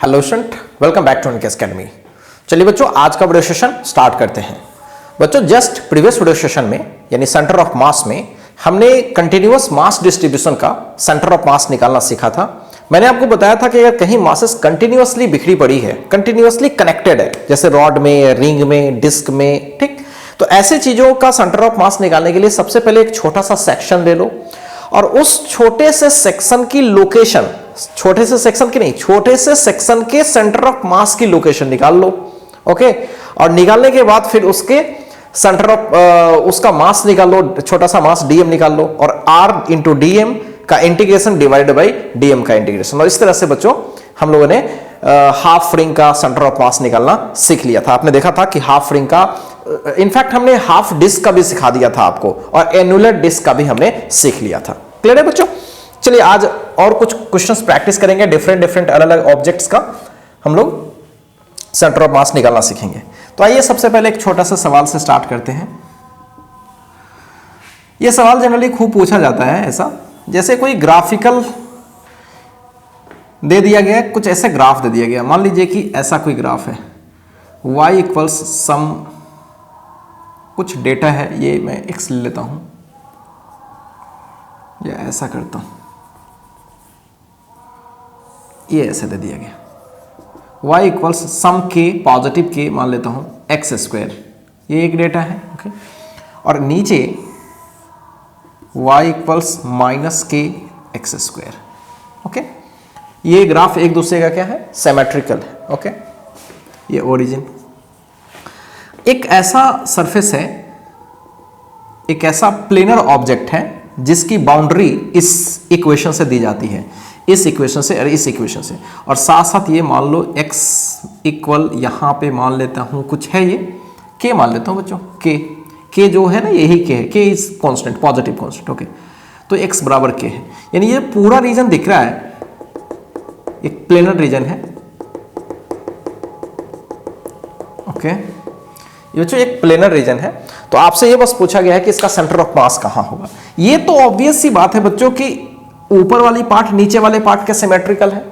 Hello student, welcome back to NKS academy. चलिए बच्चों, आज का वीडियो सेशन स्टार्ट करते हैं। बच्चों, जस्ट प्रीवियस वीडियो सेशन में यानी सेंटर ऑफ मास में हमने कंटिन्यूअस मास डिस्ट्रीब्यूशन का सेंटर ऑफ मास निकालना सीखा था। मैंने आपको बताया था कि अगर कहीं मासेस कंटिन्यूअसली बिखरी पड़ी है, कंटिन्यूअसली कनेक्टेड है, जैसे रॉड में, रिंग में, डिस्क में, ठीक, तो ऐसे चीजों का सेंटर ऑफ मास निकालने के लिए सबसे पहले एक छोटा सा सेक्शन ले लो और उस छोटे से सेक्शन की लोकेशन, छोटे से सेक्शन की नहीं, छोटे से सेक्शन के सेंटर ऑफ मास की लोकेशन निकाल लो। ओके, और निकालने के बाद फिर उसके सेंटर ऑफ उसका मास निकाल लो, छोटा सा मास डीएम निकाल लो, और आर इंटू डीएम का इंटीग्रेशन डिवाइड बाई डीएम का इंटीग्रेशन। और इस तरह से बच्चों हम लोगों ने हाफ रिंग का सेंटर ऑफ मास निकालना सीख लिया था। आपने देखा था कि हाफ रिंग का, इनफैक्ट हमने हाफ डिस्क का भी सिखा दिया था आपको, और एनुलर डिस्क का भी हमने सीख लिया था। क्लियर है बच्चों? चलिए आज और कुछ क्वेश्चंस प्रैक्टिस करेंगे, डिफरेंट अलग अलग ऑब्जेक्ट्स का हम लोग सेंटर ऑफ मास निकालना सीखेंगे। तो आइए सबसे पहले एक छोटा सा सवाल से स्टार्ट करते हैं। यह सवाल जनरली खूब पूछा जाता है, ऐसा जैसे कोई ग्राफिकल दे दिया गया, कुछ ऐसे ग्राफ दे दिया गया। मान लीजिए कि ऐसा कोई ग्राफ है, y इक्वल्स सम कुछ डेटा है, ये मैं x ले लेता हूं या ऐसा करता हूं, ये ऐसे दे दिया गया y इक्वल्स सम के, पॉजिटिव के मान लेता हूं एक्स स्क्वायर, ये एक डेटा है। ओके, और नीचे y इक्वल्स माइनस के एक्स स्क्वायर। ओके, ये ग्राफ एक दूसरे का क्या है, सिमेट्रिकल है। ओके, ये ओरिजिन, एक ऐसा सरफेस है, एक ऐसा प्लेनर ऑब्जेक्ट है जिसकी बाउंड्री इस इक्वेशन से दी जाती है, इस इक्वेशन से और इस इक्वेशन से, और साथ साथ ये मान लो x इक्वल, यहां पे मान लेता हूं कुछ है, ये k मान लेता हूं बच्चों, k जो है ना, यही k है, k is constant, positive constant. Okay, तो x बराबर k है, यानी ये पूरा रीजन दिख रहा है, एक प्लेनर रीजन है। ओके, ये बच्चों एक प्लेनर रीजन है। तो आपसे ये बस पूछा गया है कि इसका सेंटर ऑफ मास कहां होगा। ये तो ऑब्वियस सी बात है बच्चों कि ऊपर वाली पार्ट नीचे वाले पार्ट के सिमेट्रिकल है।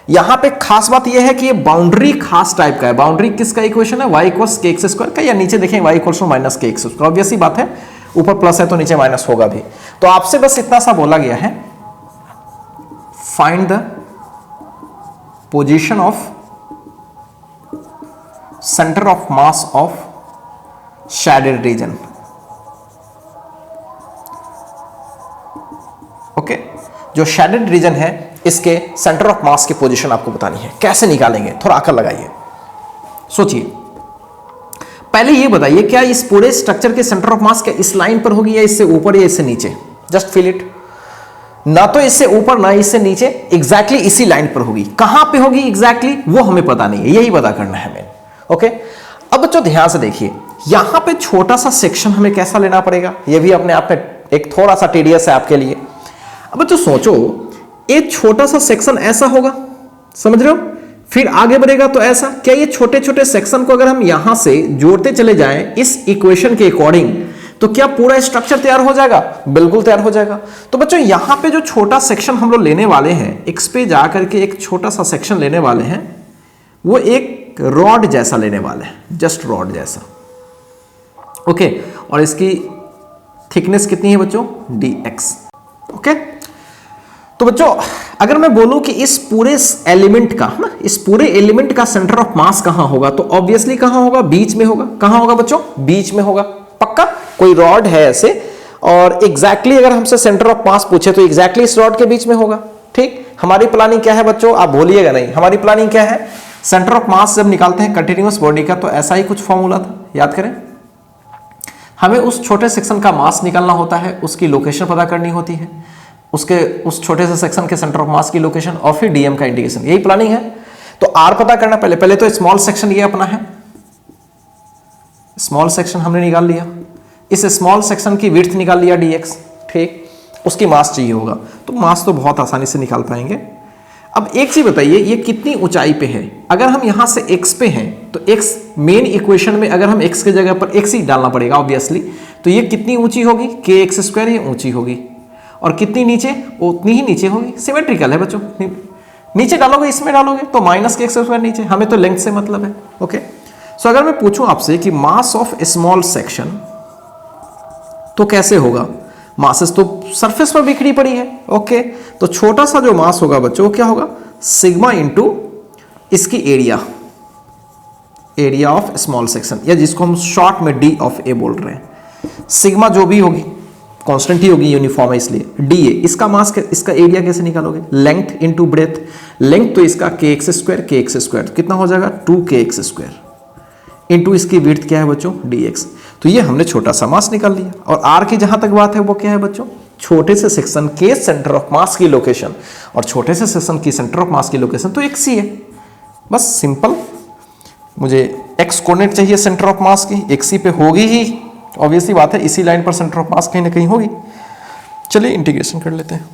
यहां पे खास बात यह है कि ये बाउंड्री खास टाइप का है। बाउंड्री किसका इक्वेशन है, y इक्वल्स के एक्स स्क्वायर का, या नीचे देखें y इक्वल्स माइनस के एक्स स्क्वायर। ऑब्वियस सी बात है, ऊपर प्लस है तो नीचे माइनस होगा भी। तो आपसे बस इतना सा बोला गया है, find the position of centre of mass of shaded region. Okay, जो शेडेड रीजन है इसके सेंटर ऑफ मास की पोजीशन आपको बतानी है। कैसे निकालेंगे, थोड़ा अकल लगाइए, सोचिए। पहले ये बताइए, क्या इस पूरे स्ट्रक्चर के सेंटर ऑफ मास क्या इस लाइन पर होगी, या इससे ऊपर, या इससे नीचे? जस्ट फील इट, ना तो इससे ऊपर ना इससे नीचे, एग्जैक्टली इसी लाइन पर होगी। कहां पे होगी एग्जैक्टली वो हमें पता नहीं है, यही पता करना है हमें। ओके, अब बच्चों ध्यान से देखिए, यहां पे छोटा सा सेक्शन हमें कैसा लेना पड़ेगा, ये भी अपने आप में एक थोड़ा सा टीडियस है आपके लिए। अब बच्चों सोचो, एक छोटा सा सेक्शन ऐसा होगा, समझ रहे हो, फिर आगे बढ़ेगा तो ऐसा। क्या ये छोटे छोटे सेक्शन को अगर हम यहां से जोड़ते चले जाएं इस इक्वेशन के अकॉर्डिंग, तो क्या पूरा स्ट्रक्चर तैयार हो जाएगा? बिल्कुल तैयार हो जाएगा। तो बच्चों यहां पे जो छोटा सेक्शन हम लोग लेने वाले हैं, एक्स पे जाकर के एक छोटा सा सेक्शन लेने वाले हैं, वो एक रॉड जैसा लेने वाले हैं, जस्ट रॉड जैसा। ओके, और इसकी थिकनेस कितनी है बच्चों, dx। ओके, तो बच्चों अगर मैं बोलूं कि इस पूरे एलिमेंट का ना, इस पूरे एलिमेंट का सेंटर ऑफ मास कहां होगा, तो ऑब्वियसली कहां होगा, बीच में होगा। कहां होगा बच्चों, बीच में होगा, पक्का। कोई रॉड है ऐसे, और एग्जैक्टली अगर हमसे सेंटर ऑफ मास पूछे तो एग्जैक्टली इस रॉड के बीच में होगा। ठीक, हमारी प्लानिंग क्या है बच्चों, आप भूलिएगा नहीं, हमारी प्लानिंग क्या है, सेंटर ऑफ मास जब निकालते हैं कंटिन्यूअस बॉडी का, तो ऐसा ही कुछ फॉर्मूला था, याद करें। हमें उस छोटे सेक्शन का मास निकालना होता है, उसकी लोकेशन पता करनी होती है, उसके उस छोटे से सेक्शन के सेंटर ऑफ मास की लोकेशन, और फिर डीएम का इंटीग्रेशन, यही प्लानिंग है। तो आर पता करना, पहले तो स्मॉल सेक्शन ये अपना है, स्मॉल सेक्शन हमने निकाल लिया, इस स्मॉल सेक्शन की विड्थ निकाल लिया dx। ठीक, उसकी मास चाहिए होगा, तो मास तो बहुत आसानी से निकाल पाएंगे। अब एक चीज बताइए, ये कितनी ऊंचाई पे है। अगर हम यहां से x पे हैं तो x मेन इक्वेशन में अगर हम x की जगह पर x ही डालना पड़ेगा ऑब्वियसली, तो ये कितनी ऊंची होगी, के एक्स स्क्वायर, ये ऊंची होगी। और कितनी नीचे, उतनी ही नीचे होगी। सिमेट्रिकल है बच्चों, नीचे डालोगे, इसमें डालोगे तो माइनस के एक्स स्क्वायर नीचे, हमें तो लेंथ से मतलब है। ओके, सो अगर मैं पूछूं आपसे कि मास ऑफ स्मॉल सेक्शन तो कैसे होगा, मासेस तो सरफेस पर बिखरी पड़ी है। ओके, तो छोटा सा जो मास होगा बच्चों वो क्या होगा, सिग्मा इंटू इसकी एरिया ऑफ स्मॉल सेक्शन, या जिसको हम शॉर्ट में डी ऑफ ए बोल रहे हैं। सिग्मा जो भी होगी कांस्टेंट ही होगी, यूनिफॉर्म है इसलिए डी ए, इसका मास, इसका एरिया कैसे निकालोगे, लेंथ इंटू ब्रेथ, लेंथ तो इसका के एक्स स्क्वायर कितना हो जाएगा 2kx स्क्वायर इंटू इसकी विड्थ क्या है बच्चों dx। तो ये हमने छोटा सा मास निकाल लिया। और r की जहां तक बात है वो क्या है बच्चों, छोटे से सेक्शन के सेंटर ऑफ मास की लोकेशन, और छोटे से सेक्शन की सेंटर ऑफ मास की लोकेशन तो x ही है। बस सिंपल, मुझे x कोऑर्डिनेट चाहिए सेंटर ऑफ मास की, x ही पे होगी ही, ऑब्वियसली बात है, इसी लाइन पर सेंटर ऑफ मास कहीं ना कहीं होगी। चलिए इंटीग्रेशन कर लेते हैं।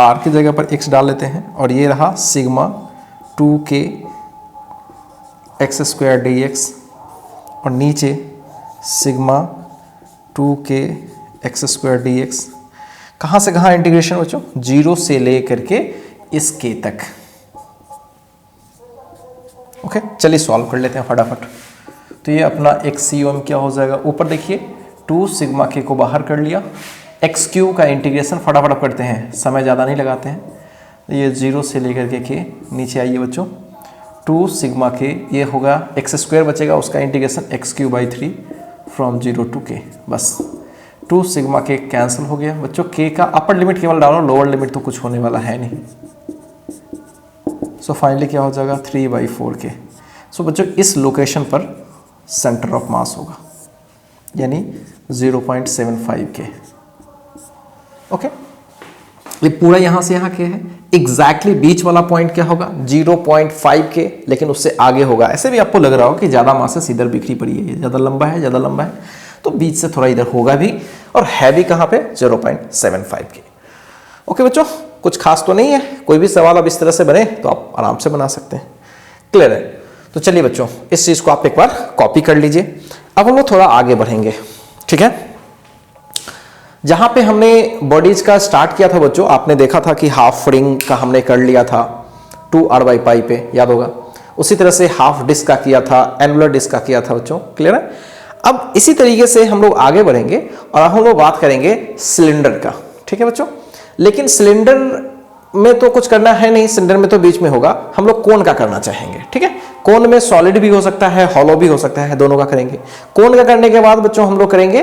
r की जगह पर x डाल लेते हैं, और ये रहा sigma 2k x square dx, और नीचे sigma 2k x square dx। कहाँ से कहाँ इंटीग्रेशन बच्चों, 0 से लेकर के इस k तक। ओके, चलिए सॉल्व कर लेते हैं फटाफट। तो ये अपना एक्स क्या हो जाएगा, ऊपर देखिए 2 सिग्मा k को बाहर कर लिया, एक्स क्यू का इंटीग्रेशन फटाफट करते हैं, समय ज़्यादा नहीं लगाते हैं। ये 0 से लेकर के k नीचे आइए बच्चों, 2 सिग्मा k, ये होगा एक्स स्क्वायर बचेगा, उसका integration x³ 3 from 0 to k। बस 2 सिग्मा k कैंसिल हो गया बच्चों। k का अपर लिमिट केवल डालो, लोअर लिमिट तो कुछ होने वाला है नहीं। सो फाइनली क्या हो जाएगा 3/4k। सो बच्चों इस लोकेशन पर सेंटर ऑफ मास होगा, यानी 0.75k। ओके, ये पूरा यहां से यहां के है, एग्जैक्टली बीच वाला पॉइंट क्या होगा 0.5k, लेकिन उससे आगे होगा। ऐसे भी आपको लग रहा हो कि ज्यादा मासेस इधर बिखरी पड़ी है, ज्यादा लंबा है, तो बीच से थोड़ा इधर होगा भी, और है भी कहां पे 0.75k। ओके बच्चों, कुछ खास तो नहीं है, कोई भी सवाल अब इस तरह से बने तो आप आराम से बना सकते हैं। क्लियर है? तो चलिए बच्चों इस चीज को आप एक बार कॉपी कर लीजिए। अब हम लोग थोड़ा आगे बढ़ेंगे, ठीक है। जहां पे हमने बॉडीज का स्टार्ट किया था बच्चों, आपने देखा था कि हाफ रिंग का हमने कर लिया था 2r/π पे, याद होगा। उसी तरह से हाफ डिस्क का किया था, एनुलर डिस्क का किया था बच्चों। क्लियर है? अब इसी तरीके से हम लोग आगे बढ़ेंगे और अब हम लोग बात करेंगे सिलेंडर का, ठीक है बच्चों। लेकिन सिलेंडर में तो कुछ करना है नहीं, सिलेंडर में तो बीच में होगा, हम लोग कोन का करना चाहेंगे, ठीक है। कोन में सॉलिड भी हो सकता है, हॉलो भी हो सकता है, दोनों का करेंगे। कोन का करने के बाद बच्चों हम लोग करेंगे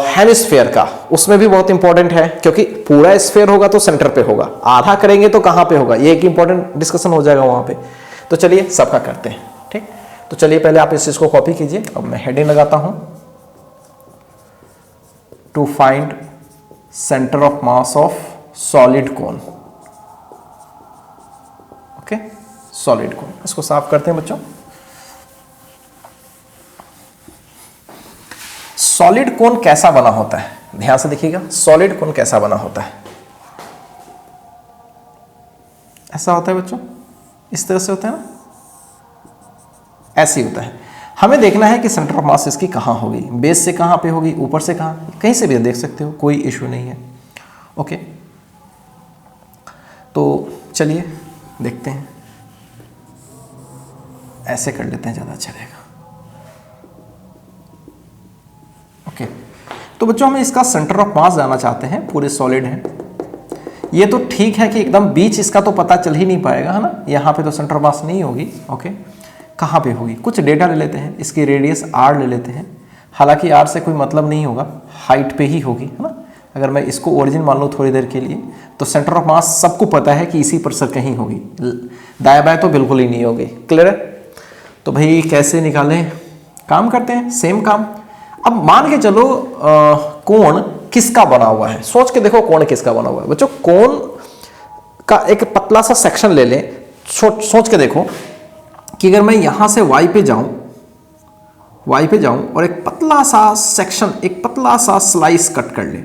हेमिस्फेयर का, उसमें भी बहुत इंपॉर्टेंट है, क्योंकि पूरा स्फेयर होगा तो सेंटर पे होगा, आधा करेंगे तो कहां पे होगा, ये एक इंपॉर्टेंट डिस्कशन हो जाएगा वहां पे। तो चलिए सबका करते हैं, ठीक। तो चलिए पहले आप इस चीज को कॉपी कीजिए। अब मैं हेडिंग लगाता हूं, to find centre of mass of solid cone. Okay, solid cone, इसको साफ करते हैं बच्चों। सॉलिड कोन कैसा बना होता है, ध्यान से देखिएगा। सॉलिड कोन कैसा बना होता है, ऐसा होता है बच्चों, इस तरह से होता है ना, ऐसे ही होता है। हमें देखना है कि सेंटर ऑफ मास इसकी कहां होगी, बेस से कहां पे होगी, ऊपर से कहां, कहीं से भी देख सकते हो, कोई इश्यू नहीं है। ओके, तो चलिए देखते हैं, ऐसे कर लेते हैं, ज्यादा अच्छा रहेगा। ओके, तो बच्चों हम इसका सेंटर ऑफ मास जानना चाहते हैं, पूरे सॉलिड हैं। ये तो ठीक है कि एकदम बीच इसका तो पता चल ही नहीं पाएगा, है ना, यहाँ पे तो सेंटर ऑफ मास नहीं होगी। ओके, कहाँ पे होगी, कुछ डेटा ले लेते हैं, इसकी रेडियस r ले लेते हैं। हालांकि r से कोई मतलब नहीं होगा, हाइट पे ही होगी, है ना। अगर मैं इसको ओरिजिन मान लूँ थोड़ी देर के लिए, तो सेंटर ऑफ मास सबको पता है कि इसी पर सर कहीं होगी, दाएं बाएं तो बिल्कुल ही नहीं होगी। क्लियर है? तो भाई कैसे निकालें, काम करते हैं, सेम काम। अब मान के चलो कोण किसका बना हुआ है, सोच के देखो कोण किसका बना हुआ है बच्चों। कोण का एक पतला सा सेक्शन ले लें, सोच के देखो कि अगर मैं यहां से y पे जाऊं और एक पतला सा सेक्शन, एक पतला सा स्लाइस कट कर ले,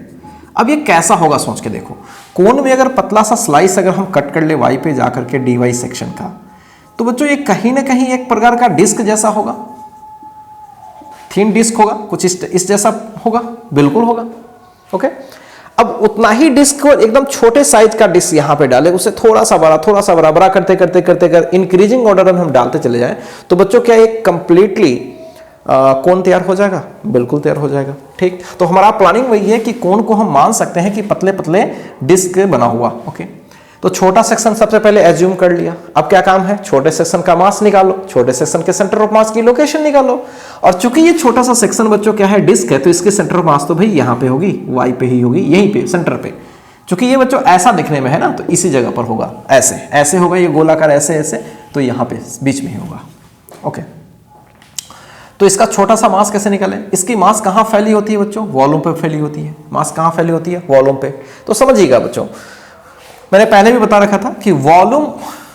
अब ये कैसा होगा सोच के देखो। कोण में अगर पतला सा स्लाइस अगर हम कट कर ले y पे जाकर के dy सेक्शन का, तो बच्चों ये कहीं ना कहीं एक प्रकार का डिस्क जैसा होगा, थिन डिस्क होगा, कुछ इस जैसा होगा, बिल्कुल होगा। ओके। अब उतना ही डिस्क को एकदम छोटे साइज का डिस्क यहां पे डाले, उसे थोड़ा सा बड़ा बड़ा करते करते करते कर इंक्रीजिंग ऑर्डर में हम डालते चले जाएं, तो बच्चों क्या एक कंप्लीटली कोन तैयार हो जाएगा, बिल्कुल तैयार हो जाएगा। ठीक, तो हमारा प्लानिंग वही है कि कोन को हम मान सकते हैं कि पतले पतले डिस्क बना हुआ। ओके, तो छोटा सेक्शन सबसे पहले एज्यूम कर लिया। अब क्या काम है, छोटे सेक्शन का मास निकालो, छोटे सेक्शन के सेंटर ऑफ मास की लोकेशन निकालो। और चूंकि ये छोटा सा सेक्शन बच्चों क्या है, डिस्क है, तो इसके सेंटर ऑफ मास तो भाई यहां पे होगी, वाई पे ही होगी, यहीं पे सेंटर पे। चूंकि ये बच्चों ऐसा दिखने में है ना, तो इसी जगह पर होगा, ऐसे ऐसे होगा, ये गोलाकार ऐसे ऐसे, तो यहां पे बीच में ही होगा। ओके, तो इसका छोटा सा मास कैसे निकालें? इसकी मास कहां फैली होती है बच्चों? वॉल्यूम पे फैली होती है। मास कहां फैली होती है? वॉल्यूम पे। तो समझिएगा बच्चों, मैंने पहले भी बता रखा था कि वॉल्यूम,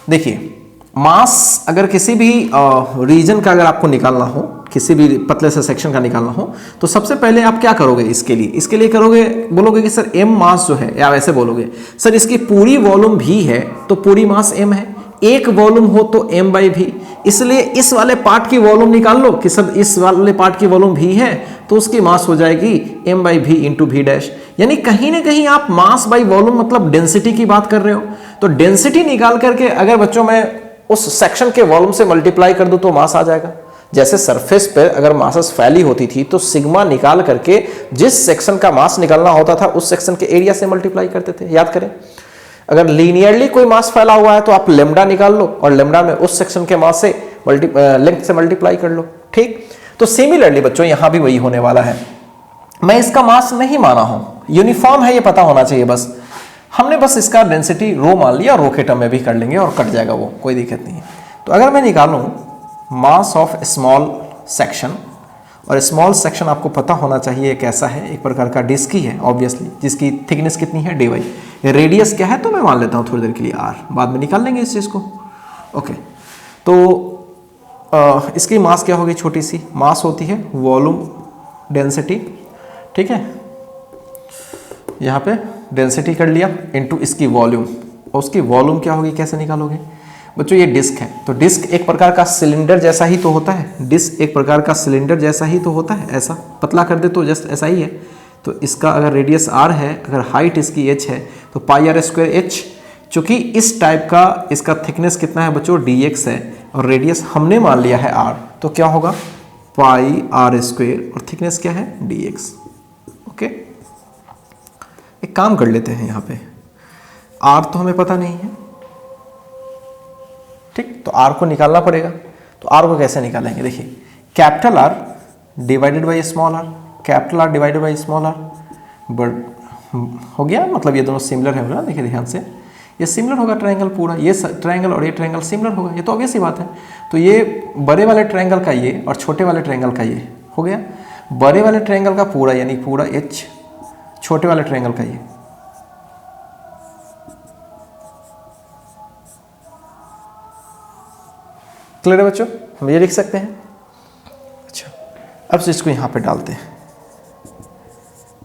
देखिए मास अगर किसी भी रीजन का अगर आपको निकालना हो, किसी भी पतले से सेक्शन का निकालना हो, तो सबसे पहले आप क्या करोगे? इसके लिए करोगे, बोलोगे कि सर एम मास जो है, या वैसे बोलोगे सर इसकी पूरी वॉल्यूम भी है तो पूरी मास एम है, एक वॉल्यूम हो तो एम बाई भी, इसलिए इस वाले पार्ट की वॉल्यूम निकाल लो कि सर इस वाले पार्ट की वॉल्यूम भी है तो उसकी मास हो जाएगी एम बाई भी इंटू भी डैश। यानी कहीं ना कहीं आप मास बाई वॉल्यूम मतलब डेंसिटी की बात कर रहे हो। तो डेंसिटी निकाल करके अगर बच्चों मैं उस सेक्शन के वॉल्यूम से मल्टीप्लाई कर दूं तो मास आ जाएगा। जैसे सरफेस पे अगर मासेस फैली होती थी तो सिग्मा निकाल करके जिस सेक्शन का मास निकालना होता था उस सेक्शन के एरिया से मल्टीप्लाई करते थे, याद करें। अगर लीनियरली कोई मास फैला हुआ है तो आप लेमडा निकाल लो और लेमडा में उस सेक्शन के मास से लेंथ से मल्टीप्लाई कर लो। ठीक, तो सिमिलरली बच्चों यहां भी वही होने वाला है। मैं इसका मास नहीं माना हूं, यूनिफॉर्म है ये पता होना चाहिए, बस हमने बस इसका डेंसिटी रो मान लिया, रो के टर्म में भी कर लेंगे और कट जाएगा वो, कोई दिक्कत नहीं है। तो अगर मैं निकालूं मास ऑफ स्मॉल सेक्शन, और स्मॉल सेक्शन आपको पता होना चाहिए कैसा है, एक प्रकार का डिस्क ही है ऑब्वियसली, जिसकी थिकनेस कितनी है, dy। रेडियस क्या है तो मैं मान लेता हूं थोड़ी देर के लिए r, बाद में निकाल लेंगे इस चीज को। ओके, तो इसकी मास क्या होगी, छोटी सी मास होती है वॉल्यूम डेंसिटी। ठीक है, यहां पे डेंसिटी कर लिया इनटू इसकी वॉल्यूम, और उसकी वॉल्यूम क्या होगी, कैसे निकालोगे बच्चों? ये डिस्क है, तो डिस्क एक प्रकार का सिलेंडर जैसा ही तो होता है, डिस्क एक प्रकार का सिलेंडर जैसा ही तो होता है, ऐसा पतला कर दे तो जस्ट ऐसा ही है। तो इसका अगर रेडियस r है, अगर हाइट इसकी h है, तो पाई आर स्क्वायर h। चूंकि इस टाइप का इसका थिकनेस कितना है बच्चों, dx है, और रेडियस हमने मान लिया है r, तो क्या होगा पाई आर स्क्वायर, और थिकनेस क्या है dx। ओके, एक काम कर लेते हैं, यहाँ पे r तो हमें पता नहीं है, ठीक, तो r को निकालना पड़ेगा। तो r को कैसे निकालेंगे? देखिए capital R divided by small r, capital R divided by small r, but हो गया, मतलब ये दोनों सिमिलर है ना, देखिए ध्यान से, ये सिमिलर होगा ट्रायंगल पूरा, ये ट्रायंगल और ये ट्रायंगल सिमिलर होगा, ये तो ऑब्वियस ही बात है। तो ये बड़े वाले ट्रायंगल का ये और छोटे वाले ट्रायंगल का ये हो गया, बड़े वाले ट्रायंगल का पूरा यानी पूरा h, छोटे वाले ट्रायंगल का ये। क्लियर है बच्चों, हम ये लिख सकते हैं। अच्छा, अब इसको यहां पे डालते हैं,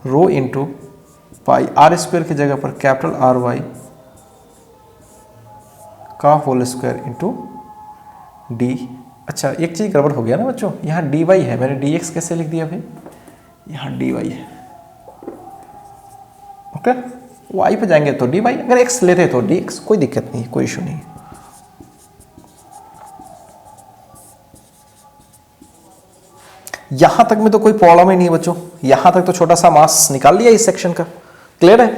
rho into pi are square की जगह पर कैपिटल आर वाई का होल स्क्वायर इंटू डी। अच्छा, एक चीज गड़बड़ हो गया ना बच्चों, यहाँ डी वाई है, मैंने डी एक्स कैसे लिख दिया भाई, यहाँ डी वाई है। ओके, वाई पे जाएंगे तो डी वाई, अगर एक्स लेते तो डी एक्स, कोई दिक्कत नहीं, कोई इशू नहीं। यहां तक में तो कोई प्रॉब्लम ही नहीं है बच्चों, यहां तक तो छोटा सा मास निकाल लिया इस सेक्शन का, क्लियर है।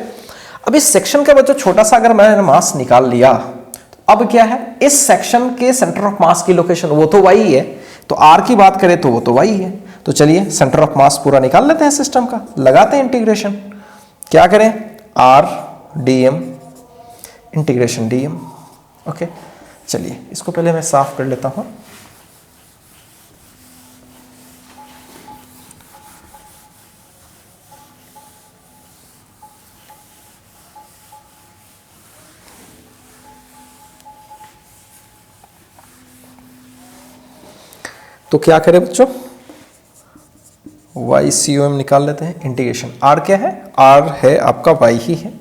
अब इस सेक्शन का बच्चों छोटा सा अगर मैंने मास निकाल लिया, तो अब क्या है, इस सेक्शन के सेंटर ऑफ मास की लोकेशन वो तो वाई है, तो आर की बात करें तो वो तो वाई है। तो चलिए सेंटर ऑफ मास पूरा निकाल लेते हैं सिस्टम का, लगाते हैं इंटीग्रेशन। क्या करें, r d m integration d m. Okay, चलिए इसको पहले मैं साफ कर लेता हूं। तो क्या करें बच्चों, वाई सी ओ एम निकाल लेते हैं, इंटीग्रेशन आर क्या है, आर है आपका वाई ही है,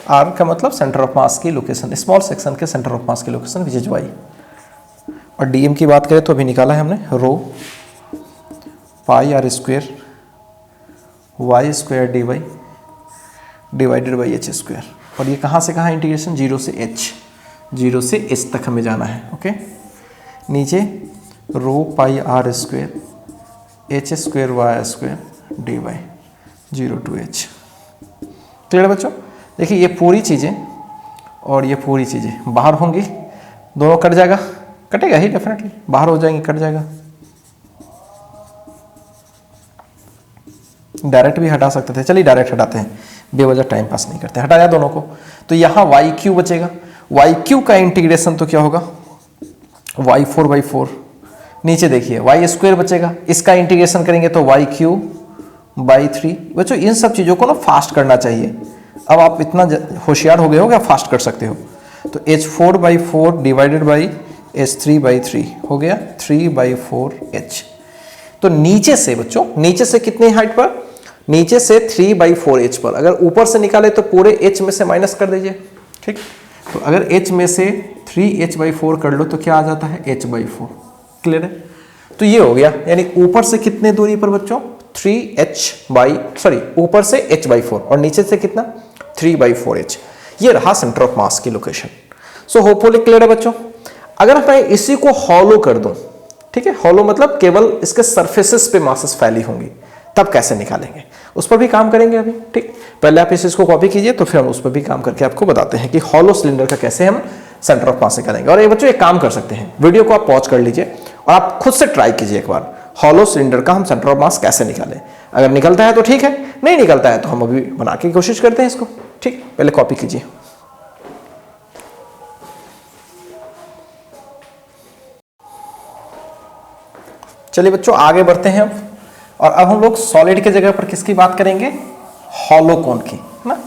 आर का मतलब सेंटर ऑफ मास की लोकेशन, स्मॉल सेक्शन के सेंटर ऑफ मास की लोकेशन विच इज वाई। और डीएम की बात करें तो अभी निकाला है हमने, rho pi are square Y square D Y divided by H square. और ये कहाँ से कहाँ इंटीग्रेशन, 0 से h, 0 से h तक हमें जाना है। ओके, नीचे rho pi are square H square Y square D Y 0 to h। Clear बच्चों? देखिए ये पूरी चीज़ें और ये पूरी चीज़ें बाहर होंगी, दोनों कट जाएगा, कटेगा ही डेफिनेटली, बाहर हो जाएंगे, कट जाएगा। डायरेक्ट भी हटा सकते थे, चलिए डायरेक्ट हटाते हैं, बेवजह टाइम पास नहीं करते, हटाया दोनों को। तो यहाँ वाई क्यू बचेगा, वाई क्यू का इंटीग्रेशन तो क्या होगा, y4/4। नीचे देखिए वाई स्क्वायर बचेगा, इसका इंटीग्रेशन करेंगे तो y3/3। बच्चों इन सब चीज़ों को ना फास्ट करना चाहिए। अब आप इतना होशियार हो गए हो कि आप फास्ट कर सकते हो। तो h4/4 डिवाइडेड बाई h3/3 हो गया 3/4h। तो नीचे से बच्चों, नीचे से कितनी हाइट पर, नीचे से 3/4h पर। अगर ऊपर से निकाले तो पूरे h में से माइनस कर दीजिए, ठीक। तो अगर h में से 3h/4 कर लो तो क्या आ जाता है, h/4। क्लियर है? तो ये हो गया, यानी ऊपर से कितने दूरी पर बच्चों, ऊपर से h/4 और नीचे से कितना, 3/4h। ये रहा सेंटर ऑफ मास की लोकेशन। सो होपफुली क्लियर है बच्चों। अगर मैं इसी को हॉलो कर दूं, ठीक है, हॉलो मतलब केवल इसके सरफेसेस पे मासेस फैली होंगी, तब कैसे निकालेंगे, उस पर भी काम करेंगे अभी, ठीक। पहले आप इस को कॉपी कीजिए, तो फिर हम उस पर भी काम करके आपको बताते हैं कि हॉलो सिलेंडर का कैसे हम सेंटर ऑफ मास निकालेंगे। और ये बच्चों एक काम कर सकते हैं, वीडियो को आप पॉज कर लीजिए और आप खुद से ट्राई कीजिए एक बार, हॉलो सिलेंडर का हम सेंटर ऑफ मास कैसे निकालें। अगर निकलता है तो ठीक है, नहीं निकलता है तो हम अभी बना के कोशिश करते हैं इसको, ठीक। पहले कॉपी कीजिए। चलिए बच्चों आगे बढ़ते हैं अब, और अब हम लोग सॉलिड के जगह पर किसकी बात करेंगे, हॉलो कोन की, है ना।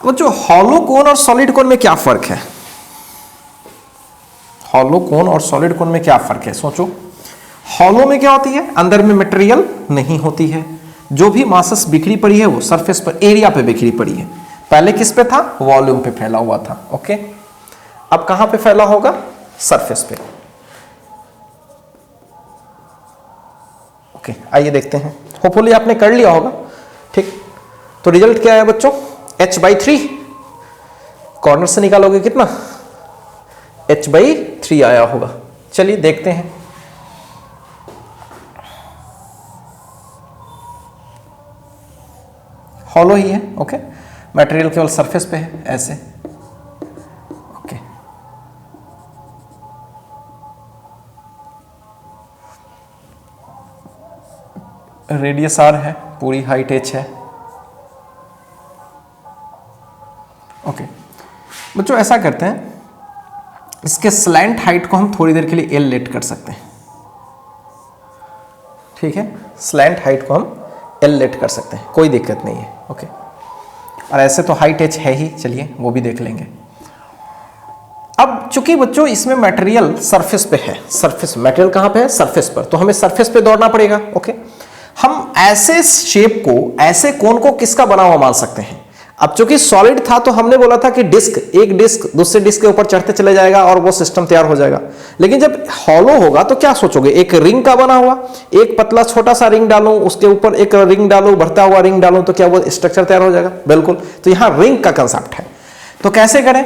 बच्चों हॉलो कोन और सॉलिड कोन में क्या फर्क है, हॉलो कोन और सॉलिड कोन में क्या फर्क है, सोचो। हॉलो में क्या होती है, अंदर में मटेरियल नहीं होती है, जो भी मासेस बिखरी पड़ी है वो सरफेस पर, एरिया पे बिखरी पड़ी है। पहले किस पे था, वॉल्यूम पे फैला हुआ था। ओके, अब कहां पे फैला होगा, सरफेस पे। ओके, आइए देखते हैं, होपफुली आपने कर लिया होगा, ठीक। तो रिजल्ट क्या है बच्चों, h/3, कॉर्नर से निकालोगे कितना, h/3 आया होगा। चलिए देखते हैं। हॉलो ही है, ओके, मटेरियल केवल सरफेस पे है, ऐसे। ओके, रेडियस r है, पूरी हाइट h है। ओके बच्चों ऐसा करते हैं, इसके स्लैंट हाइट को हम थोड़ी देर के लिए l लेट कर सकते हैं, ठीक है। स्लैंट हाइट को हम l लेट कर सकते हैं, कोई दिक्कत नहीं है। ओके, और ऐसे तो हाइट h है ही, चलिए वो भी देख लेंगे। अब चूंकि बच्चों इसमें मटेरियल सरफेस पे है, सरफेस मटेरियल कहां पे है, सरफेस पर, तो हमें सरफेस पे दौड़ना पड़ेगा। ओके, हम ऐसे शेप को, ऐसे कोन को किसका बना हुआ मान सकते हैं। अब चूंकि सॉलिड था तो हमने बोला था कि डिस्क, एक डिस्क दूसरे डिस्क के ऊपर चढ़ते चले जाएगा और वो सिस्टम तैयार हो जाएगा। लेकिन जब हॉलो होगा तो क्या सोचोगे, एक रिंग का बना हुआ, एक पतला छोटा सा रिंग डालूं, उसके ऊपर एक रिंग डालूं, बढ़ता हुआ रिंग डालूं, तो क्या वो स्ट्रक्चर तैयार हो जाएगा, बिल्कुल। तो यहां रिंग का कंसेप्ट है। तो कैसे करें,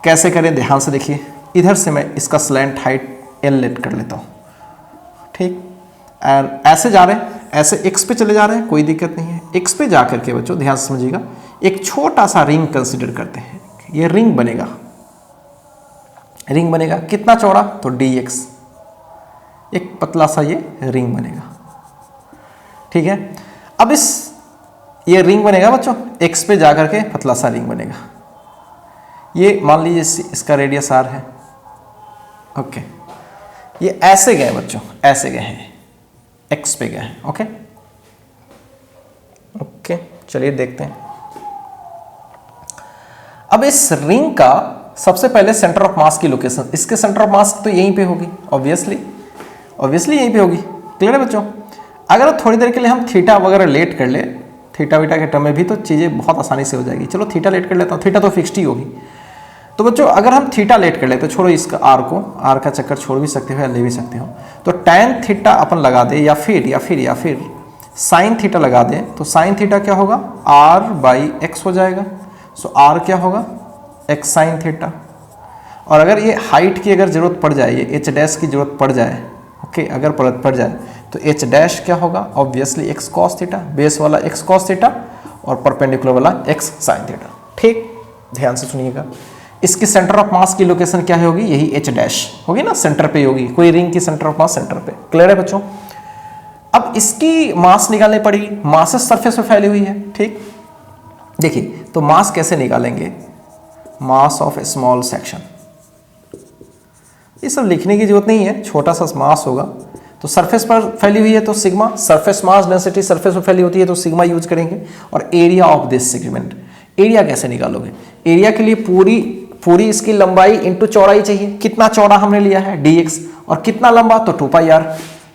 कैसे करें, ध्यान से देखिए। इधर से मैं इसका स्लैंट हाइट l लेट कर लेता हूं, ठीक। और ऐसे जा रहे हैं, ऐसे x पे चले जा रहे हैं, कोई दिक्कत नहीं है। x पे जाकर के बच्चों ध्यान से समझिएगा, एक छोटा सा रिंग कंसीडर करते हैं। ये रिंग बनेगा, रिंग बनेगा कितना चौड़ा, तो dx, एक पतला सा ये रिंग बनेगा, ठीक है। अब ये रिंग बनेगा बच्चों, x पे जाकर के पतला सा रिंग बनेगा। ये मान लीजिए इसका रेडियस r है। ओके, ये ऐसे गए बच्चों, ऐसे गए हैं, x पे गए हैं। ओके ओके, चलिए देखते हैं। अब इस रिंग का सबसे पहले सेंटर ऑफ मास की लोकेशन, इसके सेंटर ऑफ मास तो यहीं पे होगी, ऑब्वियसली यहीं पे होगी। क्लियर है बच्चों। अगर थोड़ी देर के लिए हम थीटा वगैरह लेट कर ले, थीटा वीटा के टर्म में भी, तो चीज़ें बहुत आसानी से हो जाएगी। चलो थीटा लेट कर लेता हूँ, थीटा तो फिक्स्ड ही होगी। तो बच्चों अगर हम थीटा लेट कर ले तो छोड़ो इसका आर को, आर का चक्कर छोड़ भी सकते हो या ले भी सकते हो। तो tan थीटा अपन लगा दे, या फिर साइन थीटा लगा दें तो साइन थीटा क्या होगा, r/x हो जाएगा। सो r क्या होगा, x साइन थीटा। और अगर ये हाइट की अगर जरूरत पड़ जाए, ये h डैश की जरूरत पड़ जाए, ओके, अगर पड़ जाए तो h डैश क्या होगा, obviously x cos theta, base वाला x cos थीटा और परपेंडिकुलर वाला x साइन थीटा। ठीक, ध्यान से सुनिएगा। इसकी सेंटर ऑफ मास की लोकेशन क्या होगी, यही h डैश होगी ना, सेंटर पे होगी, कोई रिंग की सेंटर ऑफ मास सेंटर पे। क्लियर है बच्चों। अब इसकी मास निकालनी पड़ेगी, मास सरफेस पे फैली हुई है। ठीक, देखिए तो मास कैसे निकालेंगे, mass of A small section, ये सब लिखने की जरूरत नहीं है, छोटा सा मास होगा। तो सरफेस पर फैली हुई है तो sigma, surface mass density surface पर फैली होती है तो सिग्मा यूज करेंगे। और area of this segment, area कैसे निकालोगे, एरिया के लिए पूरी इसकी लंबाई इंटू चौड़ाई चाहिए। कितना चौड़ा हमने लिया है, dx, और कितना लंबा, तो 2πr,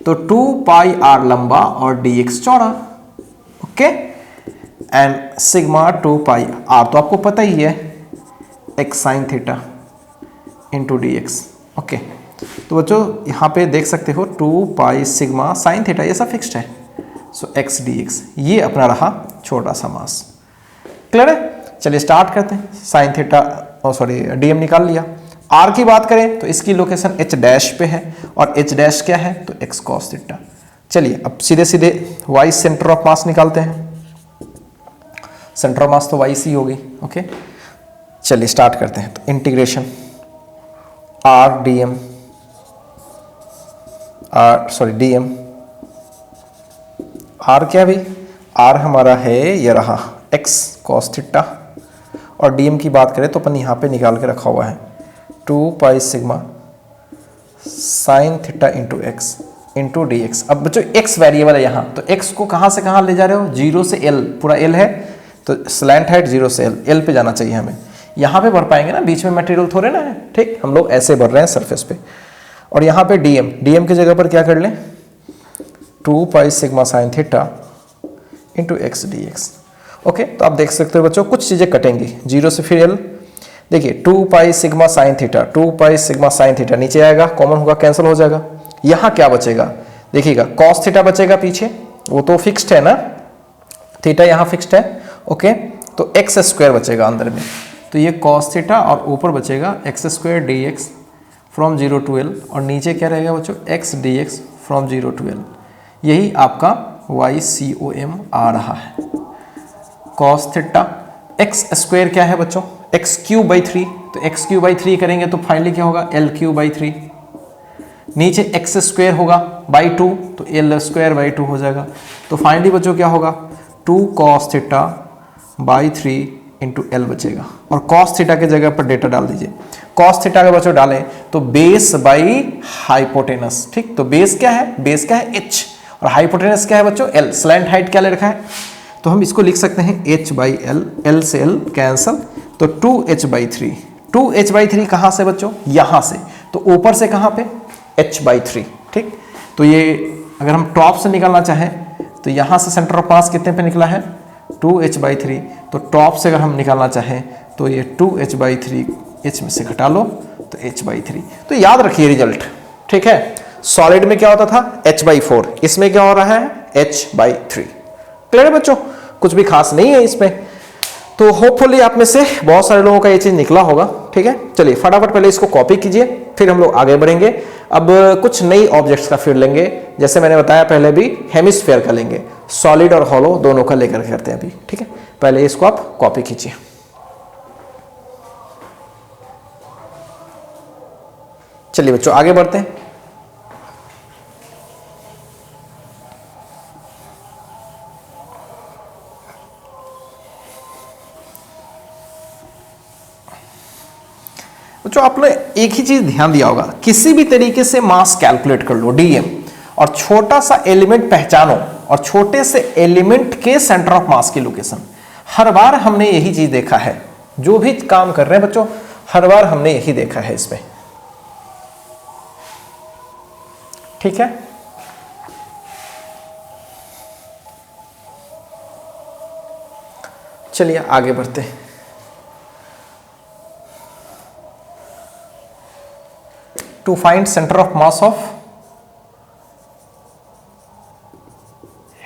तो 2πr लंबा और dx चौड़ा। ओके, एंड सिग्मा 2πr तो आपको पता ही है, x sign theta into dx। Okay, तो बच्चों यहाँ पे देख सकते हो 2π सिग्मा साइन थीटा, ये सब फिक्स्ड है। सो x dx, ये अपना रहा छोटा सा मास। क्लियर है। चलिए स्टार्ट करते हैं। साइन थीटा dm निकाल लिया। r की बात करें तो इसकी लोकेशन h डैश पे है और h डैश क्या है, तो x cos थीटा। चलिए अब सीधे सीधे y सेंटर ऑफ मास निकालते हैं। सेंटर ऑफ मास तो y सी होगी। ओके, चलिए स्टार्ट करते हैं। तो integration r dm dm, r क्या भाई, r हमारा है ये रहा x cos थीटा, और dm की बात करें तो अपन यहाँ पे निकाल के रखा हुआ है 2π sigma sine theta into X into D X. अब बच्चों x वेरिएबल है यहाँ, तो x को कहाँ से कहाँ ले जा रहे हो, 0 से l, पूरा l है तो स्लैंट हाइट 0 से l पे जाना चाहिए हमें। यहाँ पे भर पाएंगे ना, बीच में मटेरियल थोड़े ना है। ठीक, हम लोग ऐसे भर रहे हैं सरफेस पे। और यहाँ पे dm की जगह पर क्या कर लें, 2π sigma sine theta into X D X. Okay, तो आप देख सकते हो बच्चों कुछ चीज़ें कटेंगी, 0 से फिर l। देखिए 2π sigma sine theta, 2π sigma sine theta नीचे आएगा, कॉमन होगा, कैंसिल हो जाएगा। यहाँ क्या बचेगा, देखिएगा cos थीटा बचेगा पीछे, वो तो फिक्स्ड है ना, थीटा यहाँ फिक्स्ड है। ओके, तो एक्स स्क्वायर बचेगा अंदर में, तो ये cos थीटा और ऊपर बचेगा x square D x from 0 to l, और नीचे क्या रहेगा बच्चों, x D x from 0 to l। यही आपका YCOM आ रहा है। cos थीटा, एक्स स्क्वायर क्या है बच्चों, x³/3, तो x³/3 करेंगे तो फाइनली क्या होगा, l³/3। नीचे एक्स स्क्वायर होगा बाई 2, तो l²/2 हो जाएगा। तो फाइनली बच्चों क्या होगा, 2 cos theta by 3 into L बचेगा। और cos थीटा के जगह पर डेटा डाल दीजिए। cos थीटा का बच्चों डालें तो बेस बाई हाइपोटेनस। ठीक, तो बेस क्या है, बेस क्या है h, और हाइपोटेनस क्या है बच्चों, l। स्लैंट हाइट क्या ले रखा है, तो हम इसको लिख सकते हैं h/l, l से l कैंसल, तो 2h/3। 2h/3 कहाँ से बच्चों, यहाँ से, तो ऊपर से कहाँ पे, h/3। ठीक, तो ये अगर हम टॉप से निकालना चाहें तो यहाँ से सेंटर ऑफ मास कितने पे निकला है, 2h/3। तो टॉप से अगर हम निकालना चाहें तो ये 2h/3, h में से घटा लो तो h/3। तो याद रखिए रिजल्ट। ठीक है, सॉलिड में क्या होता था, h/4, इसमें क्या हो रहा है, h/3। क्लियर है बच्चों, कुछ भी खास नहीं है इसमें। तो होपफुली आप में से बहुत सारे लोगों का ये चीज निकला होगा। ठीक है, चलिए फटाफट पहले इसको कॉपी कीजिए, फिर हम लोग आगे बढ़ेंगे। अब कुछ नई ऑब्जेक्ट्स का फिर लेंगे, जैसे मैंने बताया पहले भी हेमिस्फेयर का लेंगे, सॉलिड और हॉलो दोनों का लेकर करते हैं अभी। ठीक है, पहले इसको आप कॉपी कीजिए। चलिए बच्चों आगे बढ़ते हैं। बच्चों आपने एक ही चीज ध्यान दिया होगा, किसी भी तरीके से मास कैलकुलेट कर लो dm, और छोटा सा एलिमेंट पहचानो, और छोटे से एलिमेंट के सेंटर ऑफ मास की लोकेशन। हर बार हमने यही चीज देखा है, जो भी काम कर रहे हैं बच्चों, हर बार हमने यही देखा है इसमें। ठीक है, चलिए आगे बढ़ते हैं। To find centre of mass of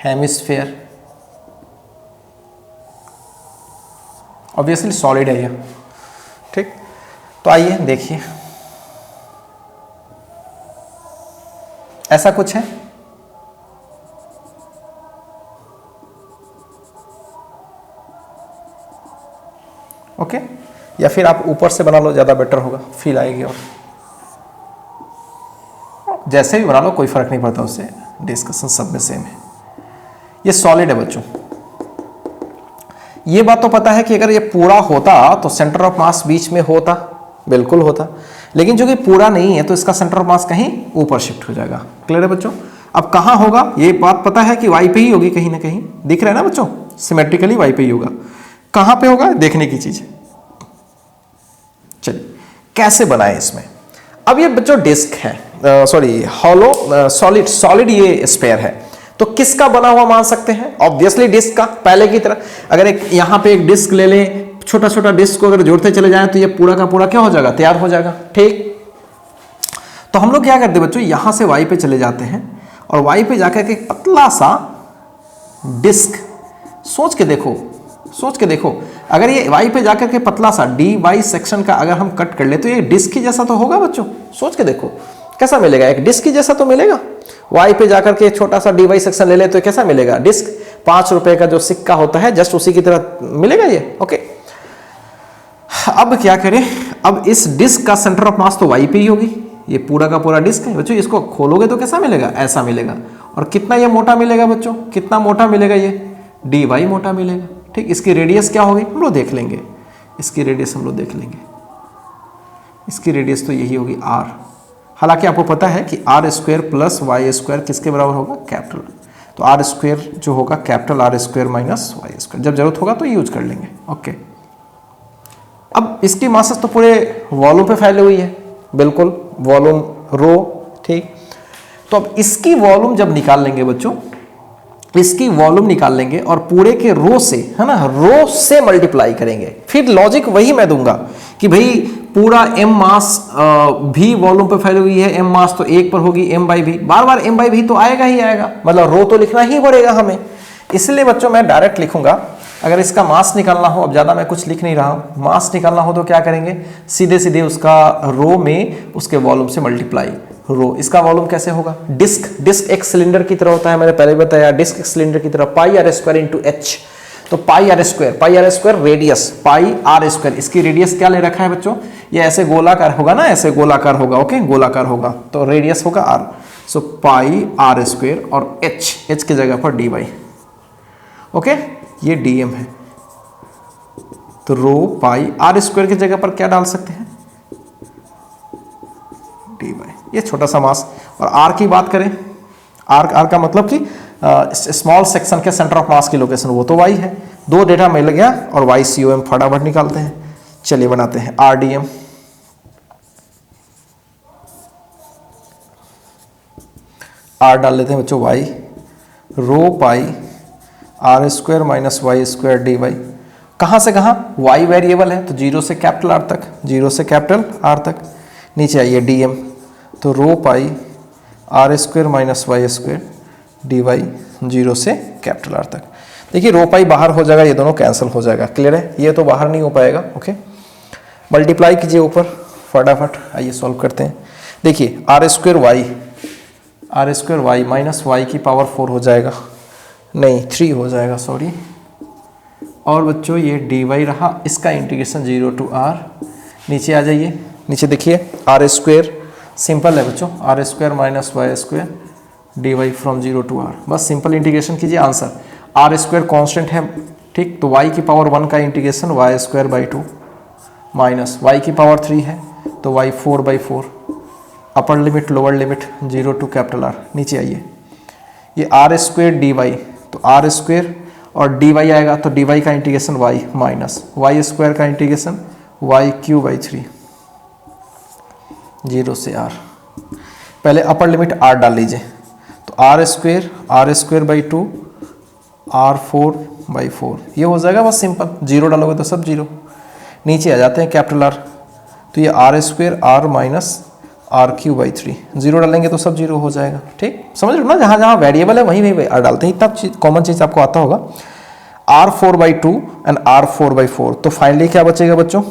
hemisphere, obviously solid है ये, ठीक। तो आइए देखिए, ऐसा कुछ है, ओके। या फिर आप ऊपर से बना लो, ज़्यादा बेटर होगा, फील आएगी। और जैसे भी बना लो कोई फर्क नहीं पड़ता, उससे डिस्कशन सब में सेम है। ये सॉलिड है बच्चों। ये बात तो पता है कि अगर ये पूरा होता तो सेंटर ऑफ मास बीच में होता, बिल्कुल होता, लेकिन जो कि पूरा नहीं है तो इसका सेंटर ऑफ मास कहीं ऊपर शिफ्ट हो जाएगा। क्लियर है बच्चों? अब कहाँ होगा ये बात पता है कि वाई पे ही होगी, कहीं ना कहीं दिख रहा है ना बच्चों, सिमेट्रिकली वाई पे ही होगा। कहाँ पे होगा देखने की चीज है। चलिए कैसे बनाए इसमें। अब ये बच्चों डिस्क है, सॉरी हॉलो, सॉलिड ये स्फीयर है, तो किसका बना हुआ मान सकते हैं? ऑब्वियसली डिस्क का, पहले की तरह। अगर एक यहां पे एक डिस्क ले लें, छोटा छोटा डिस्क को अगर जोड़ते चले जाएं तो ये पूरा का पूरा क्या हो जाएगा, तैयार हो जाएगा, ठीक। तो हम लोग क्या करते हैं बच्चों, यहां से वाई पे चले जाते हैं और वाई पे जाकर के पतला सा डिस्क, सोच के देखो, अगर ये वाई पे जाकर के पतला सा डी वाई सेक्शन का अगर हम कट कर ले तो ये डिस्क ही जैसा तो होगा बच्चों। सोच के देखो कैसा मिलेगा, एक डिस्क ही जैसा तो मिलेगा। वाई पे जाकर के छोटा सा डी वाई सेक्शन ले ले तो कैसा मिलेगा, डिस्क। 5 रुपए का जो सिक्का होता है जस्ट उसी की तरह मिलेगा ये, ओके। अब क्या करें, अब इस डिस्क का सेंटर ऑफ मास तो वाई पे ही होगी, ये पूरा का पूरा डिस्क है बच्चों। इसको खोलोगे तो कैसा मिलेगा, ऐसा मिलेगा। और कितना ये मोटा मिलेगा बच्चों, कितना मोटा मिलेगा, ये डी वाई मोटा मिलेगा, ठीक। इसकी रेडियस क्या होगी हम लोग देख लेंगे, इसकी रेडियस हम लोग देख लेंगे। इसकी रेडियस तो यही होगी आर। हालांकि आपको पता है कि r square plus y square किसके बराबर होगा, कैपिटल। तो आर स्क्वायर जो होगा capital r square minus Y square, जब जरूरत होगा तो यूज कर लेंगे, ओके। अब इसकी मासेस तो पूरे वॉल्यूम पे फैली हुई है, बिल्कुल वॉल्यूम रो, ठीक। तो अब इसकी वॉल्यूम जब निकाल लेंगे बच्चों, इसकी वॉल्यूम निकाल लेंगे और पूरे के रो से, है ना, रो से मल्टीप्लाई करेंगे। फिर लॉजिक वही मैं दूंगा कि भाई पूरा एम मास भी वॉल्यूम पे फैली हुई है, एम मास तो 1 पर होगी, एम बाई भी, बार बार एम बाई भी तो आएगा ही आएगा, मतलब रो तो लिखना ही पड़ेगा हमें। इसलिए बच्चों मैं डायरेक्ट लिखूंगा, अगर इसका मास निकालना हो, अब ज़्यादा मैं कुछ लिख नहीं रहा हूँ, मास निकालना हो तो क्या करेंगे, सीधे सीधे उसका रो में उसके वॉल्यूम से मल्टीप्लाई रो। इसका वॉल्यूम कैसे होगा, डिस्क एक सिलेंडर की तरह होता है, मैंने पहले बताया, डिस्क एक सिलेंडर की तरह, pi are square into H. तो pi are square radius, pi are square, इसकी रेडियस क्या ले रखा है बच्चों, ये ऐसे गोलाकार होगा ना, ऐसे गोलाकार होगा, ओके, गोलाकार होगा, तो रेडियस होगा r. So pi are square और एच की जगह पर डी वाई, ओके, ये डीएम है। तो रो पाई आर स्क्वायर की जगह पर क्या डाल सकते हैं, डी वाई, ये छोटा सा मास। और आर की बात करें, आर का मतलब कि स्मॉल सेक्शन के सेंटर ऑफ मास की लोकेशन, वो तो वाई है। 2 डेटा मिल गया और वाई सी ओ एम फटाफट निकालते हैं। चलिए बनाते हैं आर डी एम। आर डाल लेते हैं बच्चों y, rho pi are square minus Y square D y. कहाँ से कहाँ, वाई वेरिएबल है तो 0 से कैपिटल आर तक, 0 से कैपिटल आर तक। नीचे आइए डी एम, तो rho pi are square minus Y square D Y 0 से कैपिटल आर तक। देखिए रो पाई बाहर हो जाएगा, ये दोनों कैंसिल हो जाएगा, क्लियर है, ये तो बाहर नहीं हो पाएगा, ओके। मल्टीप्लाई कीजिए ऊपर फटाफट, आइए सॉल्व करते हैं। देखिए r square y minus y की पावर 4 हो जाएगा, नहीं 3 हो जाएगा, सॉरी। और बच्चों ये डी वाई रहा, इसका इंटीग्रेशन 0 टू आर। नीचे आ जाइए, नीचे देखिए आर स्क्वायर सिंपल है बच्चों, r square minus Y square D y from 0 to r, बस सिंपल इंटीग्रेशन कीजिए, आंसर। आर स्क्वायर कॉन्स्टेंट है, ठीक, तो वाई की पावर 1 का integration y square by 2 minus y की पावर 3 है तो y 4/4, upper limit lower limit 0 to capital R. नीचे आइए, ये आर स्क्वायर डी वाई, तो आर स्क्वायर और डी वाई आएगा तो डी वाई का integration y minus Y square का इंटीग्रेशन वाई क्यू बाई 3, 0 से आर। पहले अपर लिमिट आर डाल लीजिए, तो आर स्क्वायर बाई 2 आर 4/4, ये हो जाएगा बस सिंपल, 0 डालोगे तो सब 0। नीचे आ जाते हैं कैपिटल आर, तो ये r square r minus r cube by 3, zero डालेंगे तो सब जीरो हो जाएगा। ठीक, समझ लो ना, जहाँ जहाँ वेरिएबल है वहीं वहीं आर डालते हैं, इतना कॉमन चीज़ आपको आता होगा। R4/2 एंड R4/4, तो फाइनली क्या बचेगा बच्चों,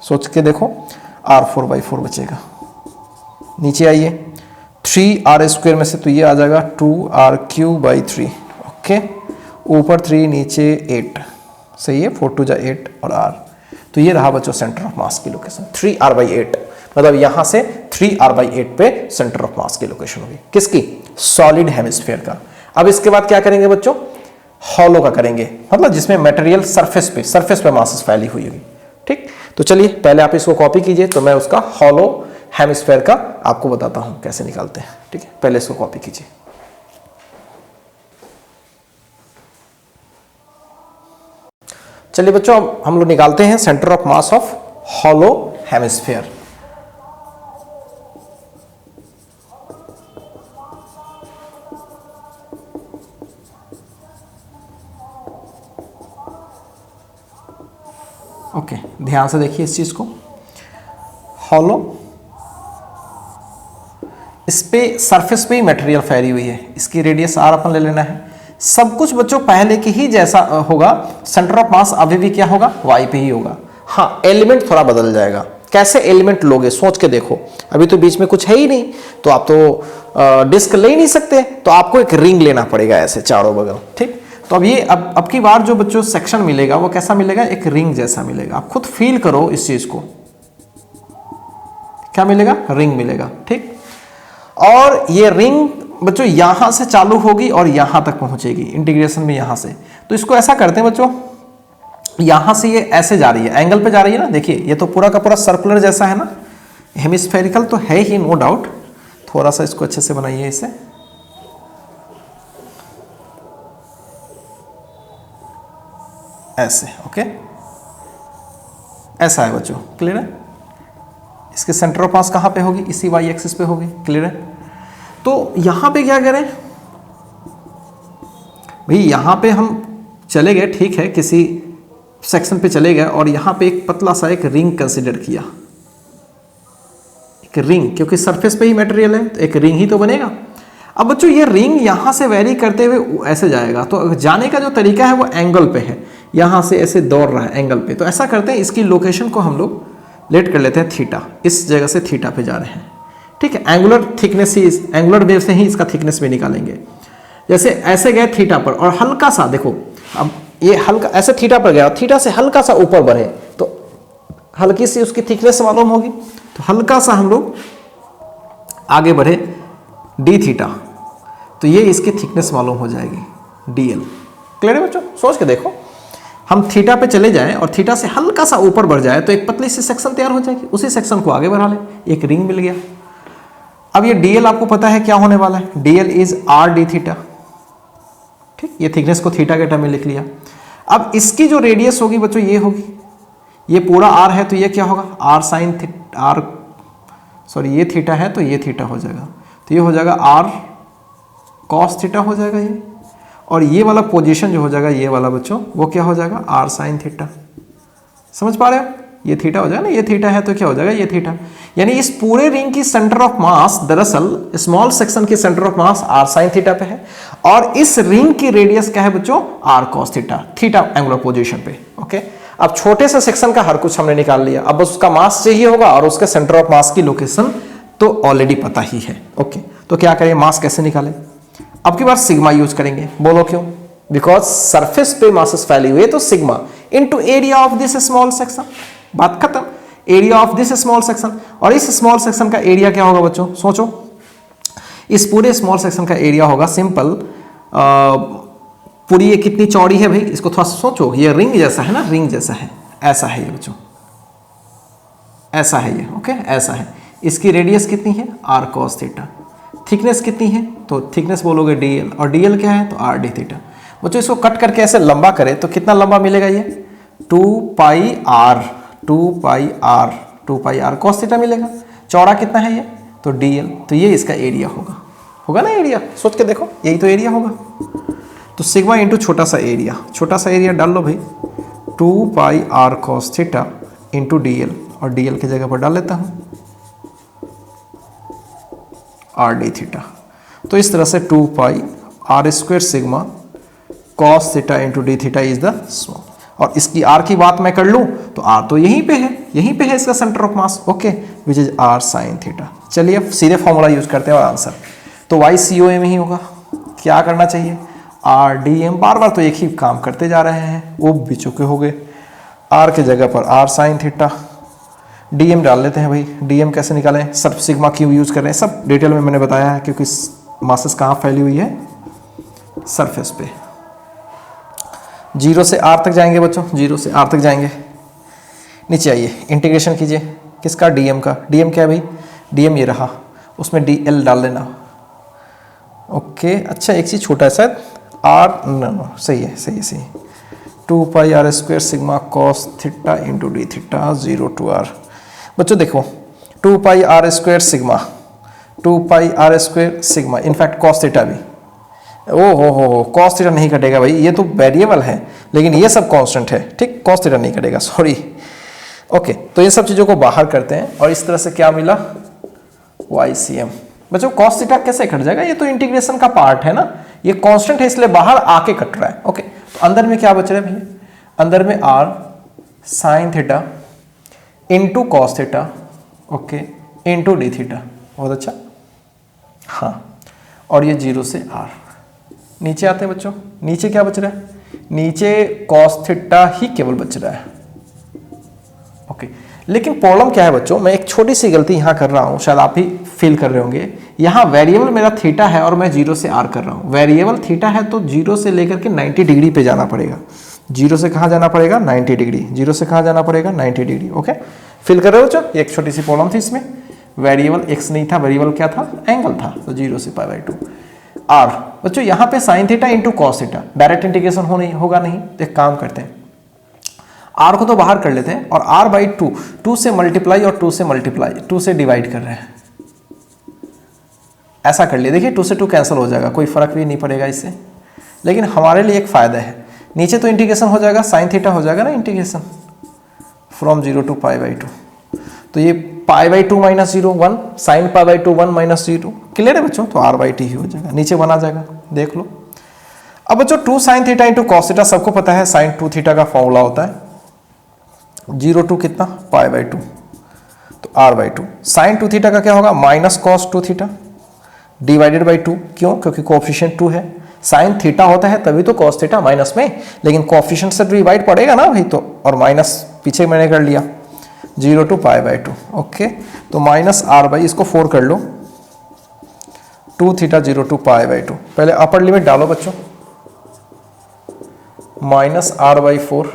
सोच के देखो, R4/4 बचेगा। नीचे आइए, 3R² में से तो ये आ जाएगा 2R³/3, ओके, ऊपर 3 नीचे 8, सही है, 4 2 8 और R, तो ये रहा बच्चों सेंटर ऑफ मास की लोकेशन 3R/8, मतलब यहां से 3R/8 पे सेंटर ऑफ मास की लोकेशन होगी, किसकी, सॉलिड हेमिस्फीयर का। अब इसके बाद क्या करेंगे बच्चों, हॉलो का करेंगे, मतलब जिसमें मटेरियल सरफेस पे मासेस फैली हुई होगी। ठीक, तो चलिए पहले आप इसको कॉपी कीजिए, तो मैं उसका हॉलो हेमिस्फीयर का आपको बताता हूं कैसे निकालते हैं। ठीक है, पहले इसको कॉपी कीजिए। चलिए बच्चों, अब हम लोग निकालते हैं centre of mass of hollow hemisphere. Okay, ध्यान से देखिए इस चीज को, हॉलो, इस पे सरफेस पे ही मटेरियल फैली हुई है, इसकी रेडियस आर अपन ले लेना है। सब कुछ बच्चों पहले के ही जैसा होगा, सेंटर ऑफ मास अभी भी क्या होगा, वाई पे ही होगा। हाँ, एलिमेंट थोड़ा बदल जाएगा। कैसे एलिमेंट लोगे, सोच के देखो, अभी तो बीच में कुछ है ही नहीं, तो आप तो डिस्क ले ही नहीं सकते, तो आपको एक रिंग लेना पड़ेगा ऐसे चारों बगल। ठीक, तो अब ये अब की बार जो बच्चों सेक्शन मिलेगा वो कैसा मिलेगा, एक रिंग जैसा मिलेगा। आप खुद फील करो इस चीज को, क्या मिलेगा, रिंग मिलेगा। ठीक, और ये रिंग बच्चों यहां से चालू होगी और यहां तक पहुंचेगी इंटीग्रेशन में, यहां से। तो इसको ऐसा करते हैं बच्चों, यहां से ये ऐसे जा रही है, एंगल पे जा रही है ना, देखिए ये तो पूरा का पूरा सर्कुलर जैसा है ना, हेमिस्फेरिकल तो है ही, नो डाउट। थोड़ा सा इसको अच्छे से बनाइए, इसे ऐसे, ओके, ऐसा है बच्चों, क्लियर है। इसके सेंटर ऑफ मास कहां पे होगी, इसी वाई एक्सिस पे होगी, क्लियर है। तो यहां पे क्या करें भाई, यहां पे हम चले गए, ठीक है, किसी सेक्शन पे चले गए और यहां पे एक पतला सा एक रिंग कंसीडर किया, एक रिंग, क्योंकि सरफेस पे ही मटेरियल है तो एक रिंग ही तो बनेगा। अब बच्चों ये रिंग यहां से वेरी करते हुए ऐसे जाएगा, तो जाने का जो तरीका है वो एंगल पे है, यहां से ऐसे दौड़ रहा है एंगल पे। तो ऐसा करते हैं, इसकी लोकेशन को हम लोग लेट कर लेते हैं थीटा, इस जगह से थीटा पे जा रहे हैं। ठीक है, एंगुलर थिकनेस ही, एंगुलर वेव से ही इसका थिकनेस भी निकालेंगे। जैसे ऐसे गए थीटा पर और हल्का सा देखो, अब ये हल्का ऐसे थीटा पर गया, थीटा से हल्का सा ऊपर बढ़े तो हल्की सी उसकी थिकनेस मालूम होगी, तो हल्का सा हम लोग आगे बढ़े डी थीटा, तो ये इसकी थिकनेस मालूम हो जाएगी डीएल। क्लियर है बच्चों, सोच के देखो, हम थीटा पे चले जाएं और थीटा से हल्का सा ऊपर बढ़ जाए तो एक पतली सी सेक्शन तैयार हो जाएगी, उसी सेक्शन को आगे बढ़ा ले, एक रिंग मिल गया। अब ये डीएल आपको पता है क्या होने वाला है, DL is R D theta. ठीक, ये थिकनेस को थीटा के टर्म में लिख लिया। अब इसकी जो रेडियस होगी बच्चों ये होगी, ये पूरा आर है तो ये क्या होगा, आर साइन आर, सॉरी ये थीटा है तो ये थीटा हो जाएगा, तो ये हो जाएगा आर कॉस थीटा हो जाएगा ये, और ये वाला पोजीशन जो हो जाएगा ये वाला बच्चों वो क्या हो जाएगा, आर साइन थीटा। समझ पा रहे हो, ये थीटा हो जाएगा ना, ये थीटा है तो क्या हो जाएगा, ये थीटा। यानी इस पूरे रिंग की सेंटर ऑफ मास दरअसल स्मॉल सेक्शन की centre of mass r sine theta पे है, और इस रिंग की रेडियस क्या है बच्चों, r cos theta, theta angular position पे। ओके, अब छोटे से सेक्शन का हर कुछ हमने निकाल लिया, अब बस उसका मास चाहिए होगा और उसके सेंटर ऑफ मास की लोकेशन तो ऑलरेडी पता ही है। ओके, तो क्या करें, मास कैसे निकालें, अब की बार सिग्मा यूज करेंगे। बोलो क्यों, बिकॉज सरफेस पे मासेस फैली हुई है, तो sigma into area of this small section, बात खत्म, area of this small section. और इस स्मॉल सेक्शन का एरिया क्या होगा बच्चों, सोचो, इस पूरे स्मॉल सेक्शन का एरिया होगा सिंपल, पूरी ये कितनी चौड़ी है भाई, इसको थोड़ा सोचो, ये रिंग जैसा है ना, रिंग जैसा है, ऐसा है ये बच्चों, ऐसा है ये, ओके, ऐसा है। इसकी रेडियस कितनी है, आर कॉस थीटा, थिकनेस कितनी है, तो थिकनेस बोलोगे डीएल, और डीएल क्या है, तो आर डी थीटा। बच्चों इसको कट करके ऐसे लंबा करें तो कितना लंबा मिलेगा ये, 2 pi R, 2 pi R cos theta मिलेगा। चौड़ा कितना है ये, तो डीएल, तो ये इसका एरिया होगा, होगा ना एरिया, सोच के देखो, यही तो एरिया होगा। तो सिग्मा इंटू छोटा सा एरिया डाल लो भाई, 2 pi R cos theta into DL, और डीएल की जगह पर डाल लेता हूँ आर डी थीटा। तो इस तरह से 2 pi are square sigma cos theta into D theta is the small. और इसकी आर की बात मैं कर लूं तो आर तो यहीं पे है, यहीं पे है इसका centre of mass, okay, which is r sine theta. चलिए अब सीधे फॉर्मूला यूज करते हैं और आंसर तो वाई सी ओ एम ही होगा। क्या करना चाहिए, आर डी एम, बार बार तो एक ही काम करते जा रहे हैं, वो भी चुके हो गए। आर के जगह पर r sine theta, d m डाल लेते हैं भाई। डी एम कैसे निकालें, सब सिग्मा क्यों यूज कर रहे हैं सब डिटेल में मैंने बताया है, क्योंकि मासेस कहाँ फैली हुई है, सरफेस पे। 0 से r तक जाएंगे बच्चों, 0 से r तक जाएंगे। नीचे आइए, इंटीग्रेशन कीजिए किसका, dm का। dm क्या है भाई, dm ये रहा, उसमें dl डाल लेना, ओके। अच्छा एक चीज़ छोटा है शायद, r नो सही है, सही है, सही। 2 pi are square sigma cos theta into D theta 0 to r। बच्चों देखो 2 pi are square sigma, 2 pi are square sigma, in fact cos theta भी, ओ हो कॉस थीटा नहीं कटेगा भाई, ये तो वेरिएबल है, लेकिन ये सब कांस्टेंट है, ठीक, कॉस थीटा नहीं कटेगा, सॉरी, ओके। तो ये सब चीज़ों को बाहर करते हैं और इस तरह से क्या मिला, वाई सी एम। बच्चों कॉस थीटा कैसे कट जाएगा, ये तो इंटीग्रेशन का पार्ट है ना, ये कांस्टेंट है इसलिए बाहर आके कट रहा है, ओके। तो अंदर में क्या बच रहा है भैया, अंदर में r sine theta into cos theta, okay, into D theta, बहुत अच्छा, हाँ। और ये 0 से r। नीचे आते हैं बच्चों, नीचे क्या बच रहा है, नीचे कॉस थीटा ही केवल बच रहा है, ओके। लेकिन प्रॉब्लम क्या है बच्चों, मैं एक छोटी सी गलती यहां कर रहा हूं, शायद आप ही फील कर रहे होंगे। यहां वेरिएबल मेरा थीटा है और मैं 0 से r कर रहा हूं। वेरिएबल थीटा है तो 0 से लेकर के 90 डिग्री पे जाना पड़ेगा। 0 से कहां जाना पड़ेगा, 90 डिग्री। 0 से कहां जाना पड़ेगा, 90 डिग्री, ओके। फील कर रहे हो बच्चों, एक छोटी सी प्रॉब्लम थी इसमें। वेरिएबल x नहीं था, वेरिएबल क्या था, एंगल था, तो 0 से π/2 r। बच्चों यहाँ पे sign theta into cos theta, direct integration होगा नहीं, तो एक काम करते हैं, r को तो बाहर कर लेते हैं और r/2, 2 से मल्टीप्लाई और 2 से मल्टीप्लाई, 2 से डिवाइड कर रहे हैं, ऐसा कर लिए। देखिए 2 से 2 कैंसिल हो जाएगा, कोई फर्क भी नहीं पड़ेगा इससे, लेकिन हमारे लिए एक फायदा है, नीचे तो इंटीग्रेशन हो जाएगा, साइन थीटा हो जाएगा ना इंटीग्रेशन फ्रॉम 0 to π/2, तो ये π/2 माइनस 0 1, साइन π/2 1 माइनस 0, क्लियर है बच्चों। तो r/t ही हो जाएगा, नीचे बना जाएगा, देख लो। अब बच्चों 2 sign theta into cos theta सबको पता है, साइन 2 थीटा का फॉर्मूला होता है 0 to कितना π/2, तो r/2। साइन 2 थीटा का क्या होगा, minus cos 2 theta divided by 2, क्यों, क्योंकि कोएफिशिएंट 2 है। साइन थीटा होता है तभी तो कॉस थीटा माइनस में, लेकिन कोएफिशिएंट से डिवाइड पड़ेगा ना भाई, तो और माइनस पीछे मैंने कर लिया 0 to π/2, ओके। तो माइनस r/, इसको 4 कर लो, 2 थीटा 0 to π/2। पहले अपर लिमिट डालो बच्चों, माइनस r/4,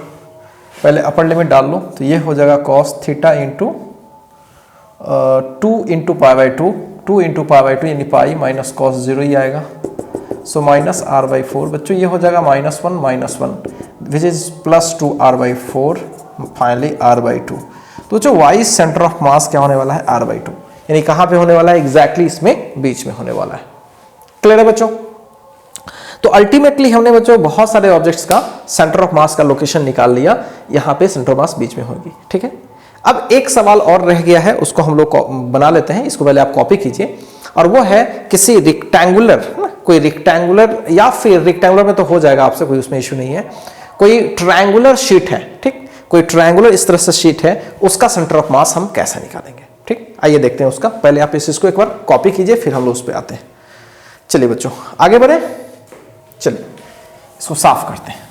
पहले अपर लिमिट डाल लो, तो ये हो जाएगा cos theta into 2 into π/2, 2 into π/2 यानी पाई माइनस कॉस 0 ही आएगा, सो माइनस r/4। बच्चों ये हो जाएगा -1 which is plus 2 r/4, finally r/2। तो जो y सेंटर ऑफ मास क्या होने वाला है, r/2, यानी कहां पे होने वाला है, एग्जैक्टली इसमें बीच में होने वाला है। क्लियर है बच्चों। तो अल्टीमेटली हमने बच्चों बहुत सारे ऑब्जेक्ट्स का सेंटर ऑफ मास का लोकेशन निकाल लिया, यहां पे सेंटर ऑफ मास बीच में होगी, ठीक है। अब एक सवाल और रह गया है, उसको हम लोग बना लेते हैं, इसको पहले आप कॉपी कीजिए, और वो है किसी रेक्टेंगुलर, कोई रेक्टेंगुलर, या फिर रेक्टेंगुलर में तो हो जाएगा आपसे, कोई उसमें इश्यू नहीं है, कोई ट्रायंगुलर शीट है, ठीक, कोई ट्रायंगुलर इस तरह से शीट है, उसका सेंटर ऑफ मास हम कैसे निकालेंगे, ठीक। आइए देखते हैं उसका, पहले आप इसको एक बार कॉपी कीजिए, फिर हम लोग उस पर आते हैं। चलिए बच्चों आगे बढ़े, चलिए इसको साफ करते हैं।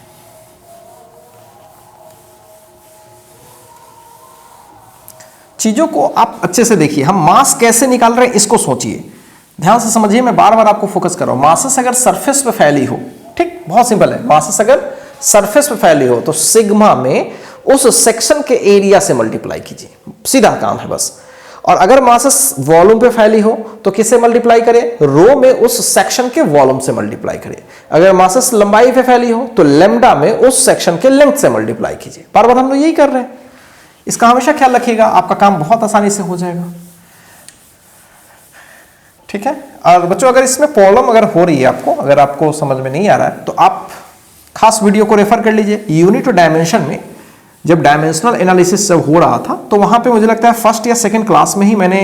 चीजों को आप अच्छे से देखिए, हम मास कैसे निकाल रहे हैं इसको सोचिए, ध्यान से समझिए, मैं बार बार आपको फोकस कर रहा हूं। मासेस अगर सरफेस पे फैली हो, ठीक, बहुत सिंपल है, मासेस अगर सरफेस पे फैली हो तो सिग्मा में उस सेक्शन के एरिया से मल्टीप्लाई कीजिए, सीधा काम है बस। और अगर मासेस वॉल्यूम पे फैली हो तो किससे मल्टीप्लाई करें, रो में उस सेक्शन के वॉल्यूम से मल्टीप्लाई करें। अगर मासेस लंबाई पे फैली हो तो लेमडा में उस सेक्शन के लेंथ से मल्टीप्लाई कीजिए। बार बार हम लोग यही कर रहे हैं, इसका हमेशा ख्याल रखिएगा, आपका काम बहुत आसानी से हो जाएगा, ठीक है। और बच्चों अगर इसमें प्रॉब्लम अगर हो रही है आपको, अगर आपको समझ में नहीं आ रहा है, तो आप खास वीडियो को रेफर कर लीजिए। यूनिट डायमेंशन में जब डायमेंशनल एनालिसिस जब हो रहा था, तो वहां पे मुझे लगता है फर्स्ट या सेकंड क्लास में ही मैंने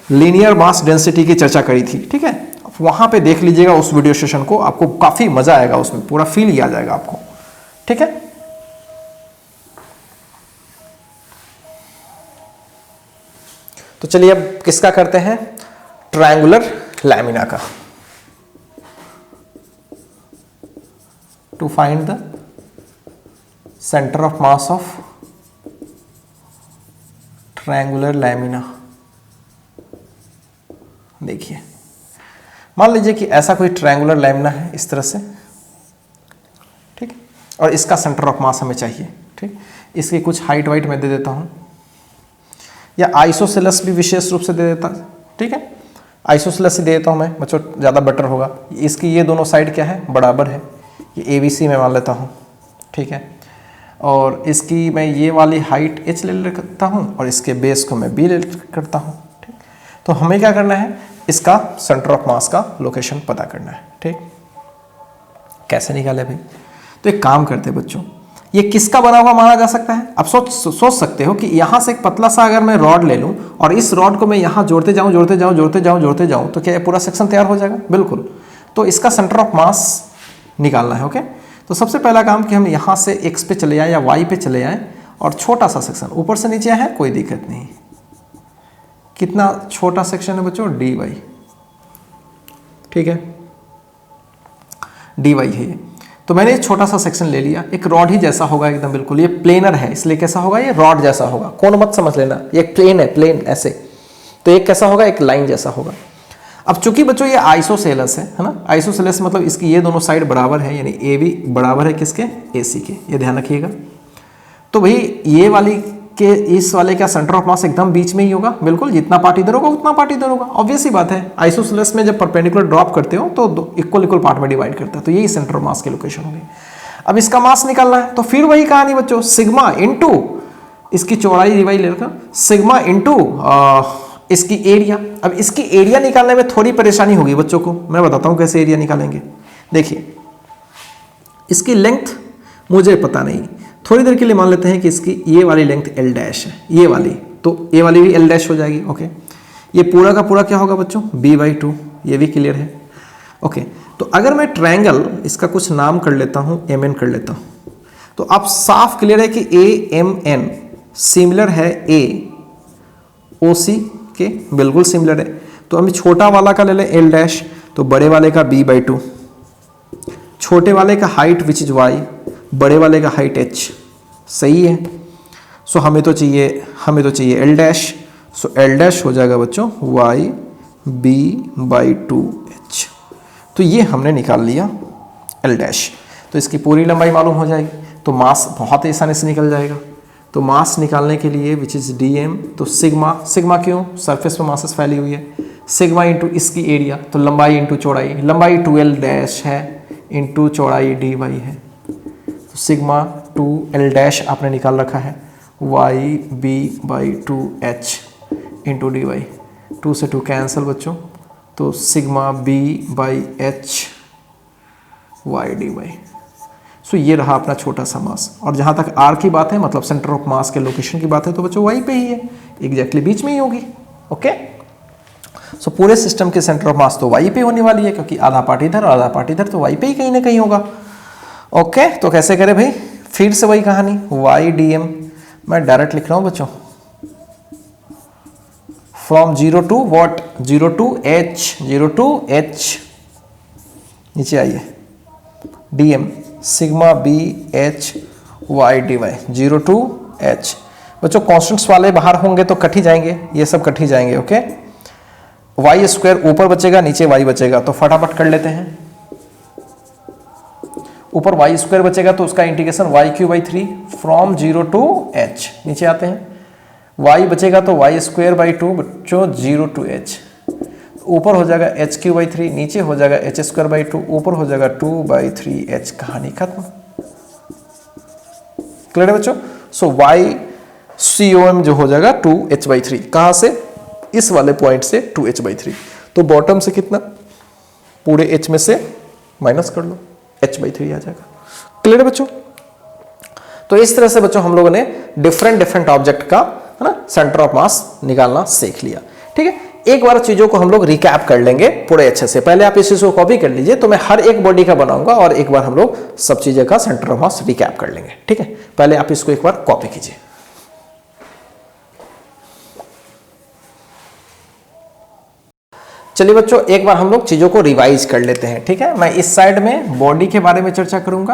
लीनियर मास डेंसिटी की चर्चा करी थी, ठीक है, वहां पे देख लीजिएगा उस वीडियो सेशन को, आपको काफी मजा आएगा, उसमें पूरा फील ही आ जाएगा आपको, ठीक है। तो चलिए अब किसका करते हैं, ट्रायंगुलर लैमिना का। To find the centre of mass of triangular lamina. देखिए मान लीजिए कि ऐसा कोई ट्रायंगुलर लैमिना है इस तरह से, ठीक, और इसका सेंटर ऑफ मास हमें चाहिए, ठीक। इसकी कुछ हाइट वाइट मैं दे देता हूं, या आइसोसेलेस भी विशेष रूप से दे देता, ठीक है, आइसोसेलेस ही दे देता हूं मैं बच्चों, ज़्यादा बेटर होगा। इसकी ये दोनों साइड क्या है, बराबर है, ये ABC में मान लेता हूं, ठीक है, और इसकी मैं ये वाली हाइट H ले लेता हूं और इसके बेस को मैं B ले करता हूं, ठीक। तो हमें क्या करना है, इसका सेंटर ऑफ मास का लोकेशन पता करना है, ठीक। कैसे निकाले भाई, तो एक काम करते हैं बच्चों, ये किसका बना हुआ माना जा सकता है। अब सोच सकते हो कि यहां से एक पतला सा अगर मैं रॉड ले लूं और इस रॉड को मैं यहां जोड़ते जाऊं तो क्या ये पूरा सेक्शन तैयार हो जाएगा, बिल्कुल। तो इसका सेंटर ऑफ मास निकालना है, ओके। तो सबसे पहला काम कि हम यहां से x पे चले आए या y पे चले आए और छोटा सा सेक्शन ऊपर से नीचे है, कोई दिक्कत नहीं। कितना छोटा सेक्शन है बच्चों, dy, ठीक है, dy है ये। तो मैंने एक छोटा सा सेक्शन ले लिया, एक रॉड ही जैसा होगा एकदम, बिल्कुल ये प्लेनर है इसलिए कैसा होगा, ये रॉड जैसा होगा, कौन मत समझ लेना, ये प्लेन है, प्लेन ऐसे, तो एक कैसा होगा, एक लाइन जैसा होगा। अब चूंकि बच्चों ये आइसोसेलेस है ना, आइसोसेलेस मतलब इसकी ये दोनों साइड बराबर है, यानी AB बराबर है किसके, AC के, ये ध्यान रखिएगा। तो भाई ये वाली के इस वाले का सेंटर ऑफ मास एकदम बीच में ही होगा, बिल्कुल, जितना पार्ट इधर होगा उतना पार्ट इधर होगा, ऑब्वियस ही बात है। आइसोसेलेस में जब परपेंडिकुलर ड्रॉप करते हो तो इक्वल पार्ट में डिवाइड करता है, तो यही सेंटर ऑफ मास की लोकेशन होगी। अब इसका मास निकालना है, तो फिर वही कहानी बच्चों, सिग्मा इंटू इसकी चौड़ाई डिवाइड ले रखा, सिग्मा इंटू इसकी एरिया। अब इसकी एरिया निकालने में थोड़ी परेशानी होगी बच्चों को, मैं बताता हूं कैसे एरिया निकालेंगे। देखिए इसकी लेंथ मुझे पता नहीं, थोड़ी देर के लिए मान लेते हैं कि इसकी ये वाली लेंथ L डैश है, ये वाली, तो ये वाली भी L डैश हो जाएगी, ओके। ये पूरा का पूरा क्या होगा बच्चों, B/2, ये भी क्लियर है, ओके। तो अगर मैं ट्रायंगल इसका कुछ नाम कर लेता हूं, MN कर लेता हूं, तो आप साफ क्लियर है कि AMN सिमिलर है AOC के, बिल्कुल सिमिलर है। तो हम छोटा वाला का ले लें L डैश, तो बड़े वाले का B/2, छोटे वाले का हाइट विच इज Y, बड़े वाले का हाइट H, सही है। सो हमें तो चाहिए L डैश, सो L डैश हो जाएगा बच्चों YB/2H। तो ये हमने निकाल लिया L डैश, तो इसकी पूरी लंबाई मालूम हो जाएगी, तो मास बहुत आसानी से निकल जाएगा। तो मास निकालने के लिए विच इज DM, तो सिग्मा क्यों, सरफेस पर मासेस फैली हुई है, सिग्मा इंटू इसकी एरिया, तो लंबाई इंटू चौड़ाई, लंबाई 2L डैश है इंटू चौड़ाई dy है, तो सिग्मा 2L डैश आपने निकाल रखा है YB/2H इंटू dy, 2 से 2 कैंसिल बच्चों, तो सिग्मा B/H y/dy। सो ये रहा अपना छोटा सा मास। और जहां तक R की बात है, मतलब सेंटर ऑफ मास के लोकेशन की बात है, तो बच्चों Y पे ही है, एग्जैक्टली बीच में ही होगी, ओके। सो पूरे सिस्टम के सेंटर ऑफ मास तो Y पे होने वाली है, क्योंकि आधा पार्ट इधर और आधा पार्ट इधर, तो Y पे ही कहीं ना कहीं होगा, ओके। तो कैसे करें भाई, फिर से वही कहानी, YDM मैं डायरेक्ट लिख रहा हूं बच्चों, from 0 to what, 0 to H, नीचे आइए, DM sigma BH YDY 0 to H। बच्चों कॉन्स्टेंट्स वाले बाहर होंगे तो कट ही जाएंगे, ये सब कट ही जाएंगे, ओके। y स्क्वायर ऊपर बचेगा, नीचे y बचेगा, तो फटाफट कर लेते हैं। ऊपर y स्क्वायर बचेगा तो उसका integration y³ from 0 to H, नीचे आते हैं, y बचेगा तो y²/2 बच्चों 0 टू H, ऊपर हो जाएगा h³/3, नीचे हो जाएगा h²/2, ऊपर हो जाएगा 2/3h, कहानी खत्म। क्लियर है बच्चों। सो YCOM जो हो जाएगा 2h/3, कहां से, इस वाले पॉइंट से 2h/3, तो बॉटम से कितना, पूरे h में से माइनस कर लो, h/3 आ जाएगा। क्लियर है बच्चों। तो इस तरह से बच्चों हम लोगों ने डिफरेंट ऑब्जेक्ट का, है ना, सेंटर ऑफ मास निकालना सीख लिया, ठीक है। एक बार चीजों को हम लोग रिकैप कर लेंगे पूरे अच्छे से। पहले आप इस चीज को कॉपी कर लीजिए, तो मैं हर एक बॉडी का बनाऊंगा और एक बार हम लोग सब चीजें का सेंटर ऑफ मास रिकैप कर लेंगे, ठीक है। पहले आप इसको एक बार कॉपी कीजिए। चलिए बच्चों, एक बार हम लोग चीजों को रिवाइज कर लेते हैं, ठीक है। मैं इस साइड में बॉडी के बारे में चर्चा करूंगा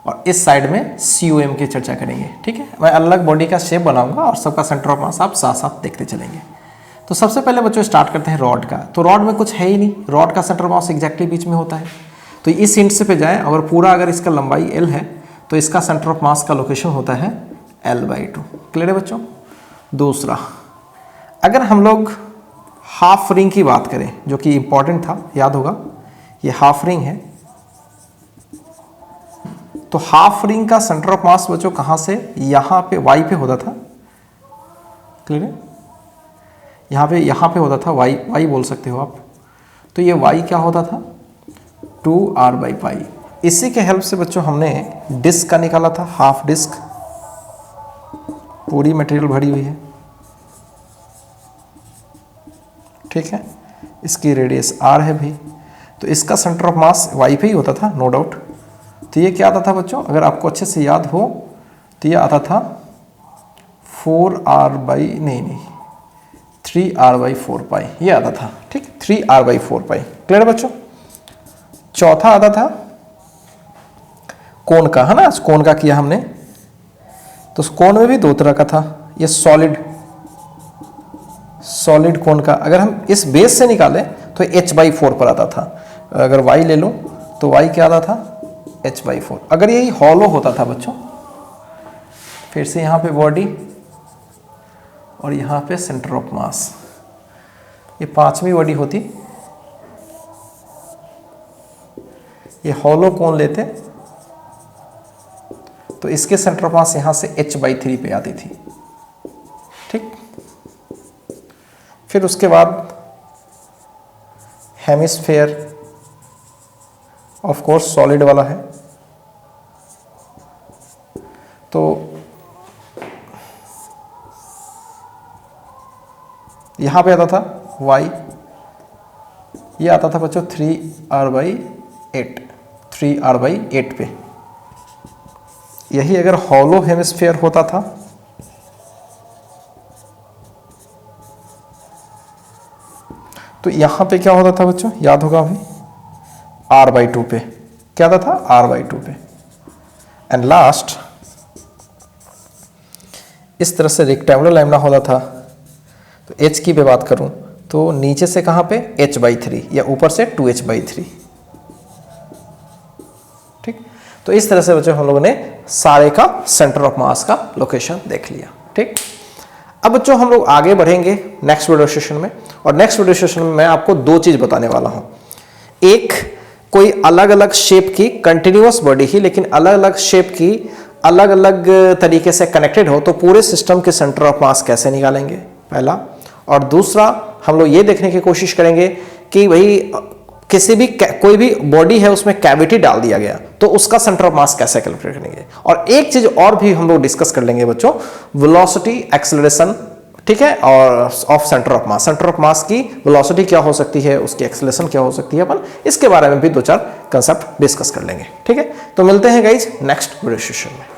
और इस साइड में COM की चर्चा करेंगे, ठीक है। मैं अलग बॉडी का शेप बनाऊंगा और सबका सेंटर ऑफ मास आप साथ साथ देखते चलेंगे। तो सबसे पहले बच्चों स्टार्ट करते हैं रॉड का। तो रॉड में कुछ है ही नहीं, रॉड का सेंटर ऑफ मास एग्जैक्टली बीच में होता है। तो इस हिंट से पे जाए, अगर पूरा अगर इसका लंबाई L है तो इसका सेंटर ऑफ मास का लोकेशन होता है L/2। क्लियर है बच्चों। दूसरा, अगर हम लोग हाफ रिंग की बात करें, जो कि इंपॉर्टेंट था, याद होगा ये हाफ रिंग है, तो हाफ रिंग का सेंटर ऑफ मास बच्चों कहां से, यहां पे Y पे होता था। क्लियर है, यहां पे होता था, Y बोल सकते हो आप। तो ये Y क्या होता था, 2r/π। इसी के हेल्प से बच्चों हमने डिस्क का निकाला था, हाफ डिस्क, पूरी मटेरियल भरी हुई है, ठीक है। इसकी रेडियस r है भी, तो इसका सेंटर ऑफ मास Y पे ही होता था, नो डाउट। तो ये क्या आता था बच्चों, अगर आपको अच्छे से याद हो तो ये आता था 3r/4π, ये आता था, ठीक, 3r/4π। क्लियर बच्चों। चौथा आता था कोण का, है ना, कोण का किया हमने। तो कोण में भी दो तरह का था, ये सॉलिड कोण का अगर हम इस बेस से निकालें तो h/4 पर आता था। अगर y ले लूं तो y क्या आता था, h/4। अगर यही हॉलो होता था बच्चों, फिर से यहां पे बॉडी और यहां पे सेंटर ऑफ मास, ये पांचवी बॉडी होती, ये हॉलो कोण लेते तो इसके सेंटर ऑफ मास यहां से h/3 पे आती थी, ठीक। फिर उसके बाद हेमिस्फेयर, ऑफ कोर्स सॉलिड वाला है, तो यहां पे आता था y, ये आता था बच्चों 3r/8 पे। यही अगर हॉलो हेमिस्फेयर होता था तो यहां पे क्या होता था बच्चों, याद होगा अभी, r/2 पे। क्या आता था, r/2 पे। एंड लास्ट इस तरह से रेक्टेंगुलर लैम्डा होता था। तो h की पे बात करूं तो नीचे से कहां पे, h/3 या ऊपर से 2h/3, ठीक। तो इस तरह से बच्चों हम लोगों ने सारे का सेंटर ऑफ मास का लोकेशन देख लिया, ठीक। अब बच्चों हम लोग आगे बढ़ेंगे नेक्स्ट वीडियो सेशन में, और नेक्स्ट वीडियो सेशन में मैं आपको दो चीज बताने वाला हूं। एक, कोई अलग अलग शेप की कंटिन्यूअस बॉडी ही, लेकिन अलग अलग शेप की अलग अलग तरीके से कनेक्टेड हो, तो पूरे सिस्टम के सेंटर ऑफ मास कैसे निकालेंगे, पहला। और दूसरा, हम लोग ये देखने की कोशिश करेंगे कि भाई किसी भी कोई भी बॉडी है उसमें कैविटी डाल दिया गया तो उसका सेंटर ऑफ मास कैसे कैलकुलेट करेंगे। और एक चीज और भी हम लोग डिस्कस कर लेंगे बच्चों, वेलोसिटी, एक्सेलरेशन, ठीक है, और of centre of mass. Centre of mass की वेलोसिटी क्या हो सकती है, उसकी एक्सेलरेशन क्या हो सकती है, अपन इसके बारे में भी दो चार कंसेप्ट डिस्कस कर लेंगे, ठीक है। तो मिलते हैं गाइज नेक्स्ट वीडियो सेशन में।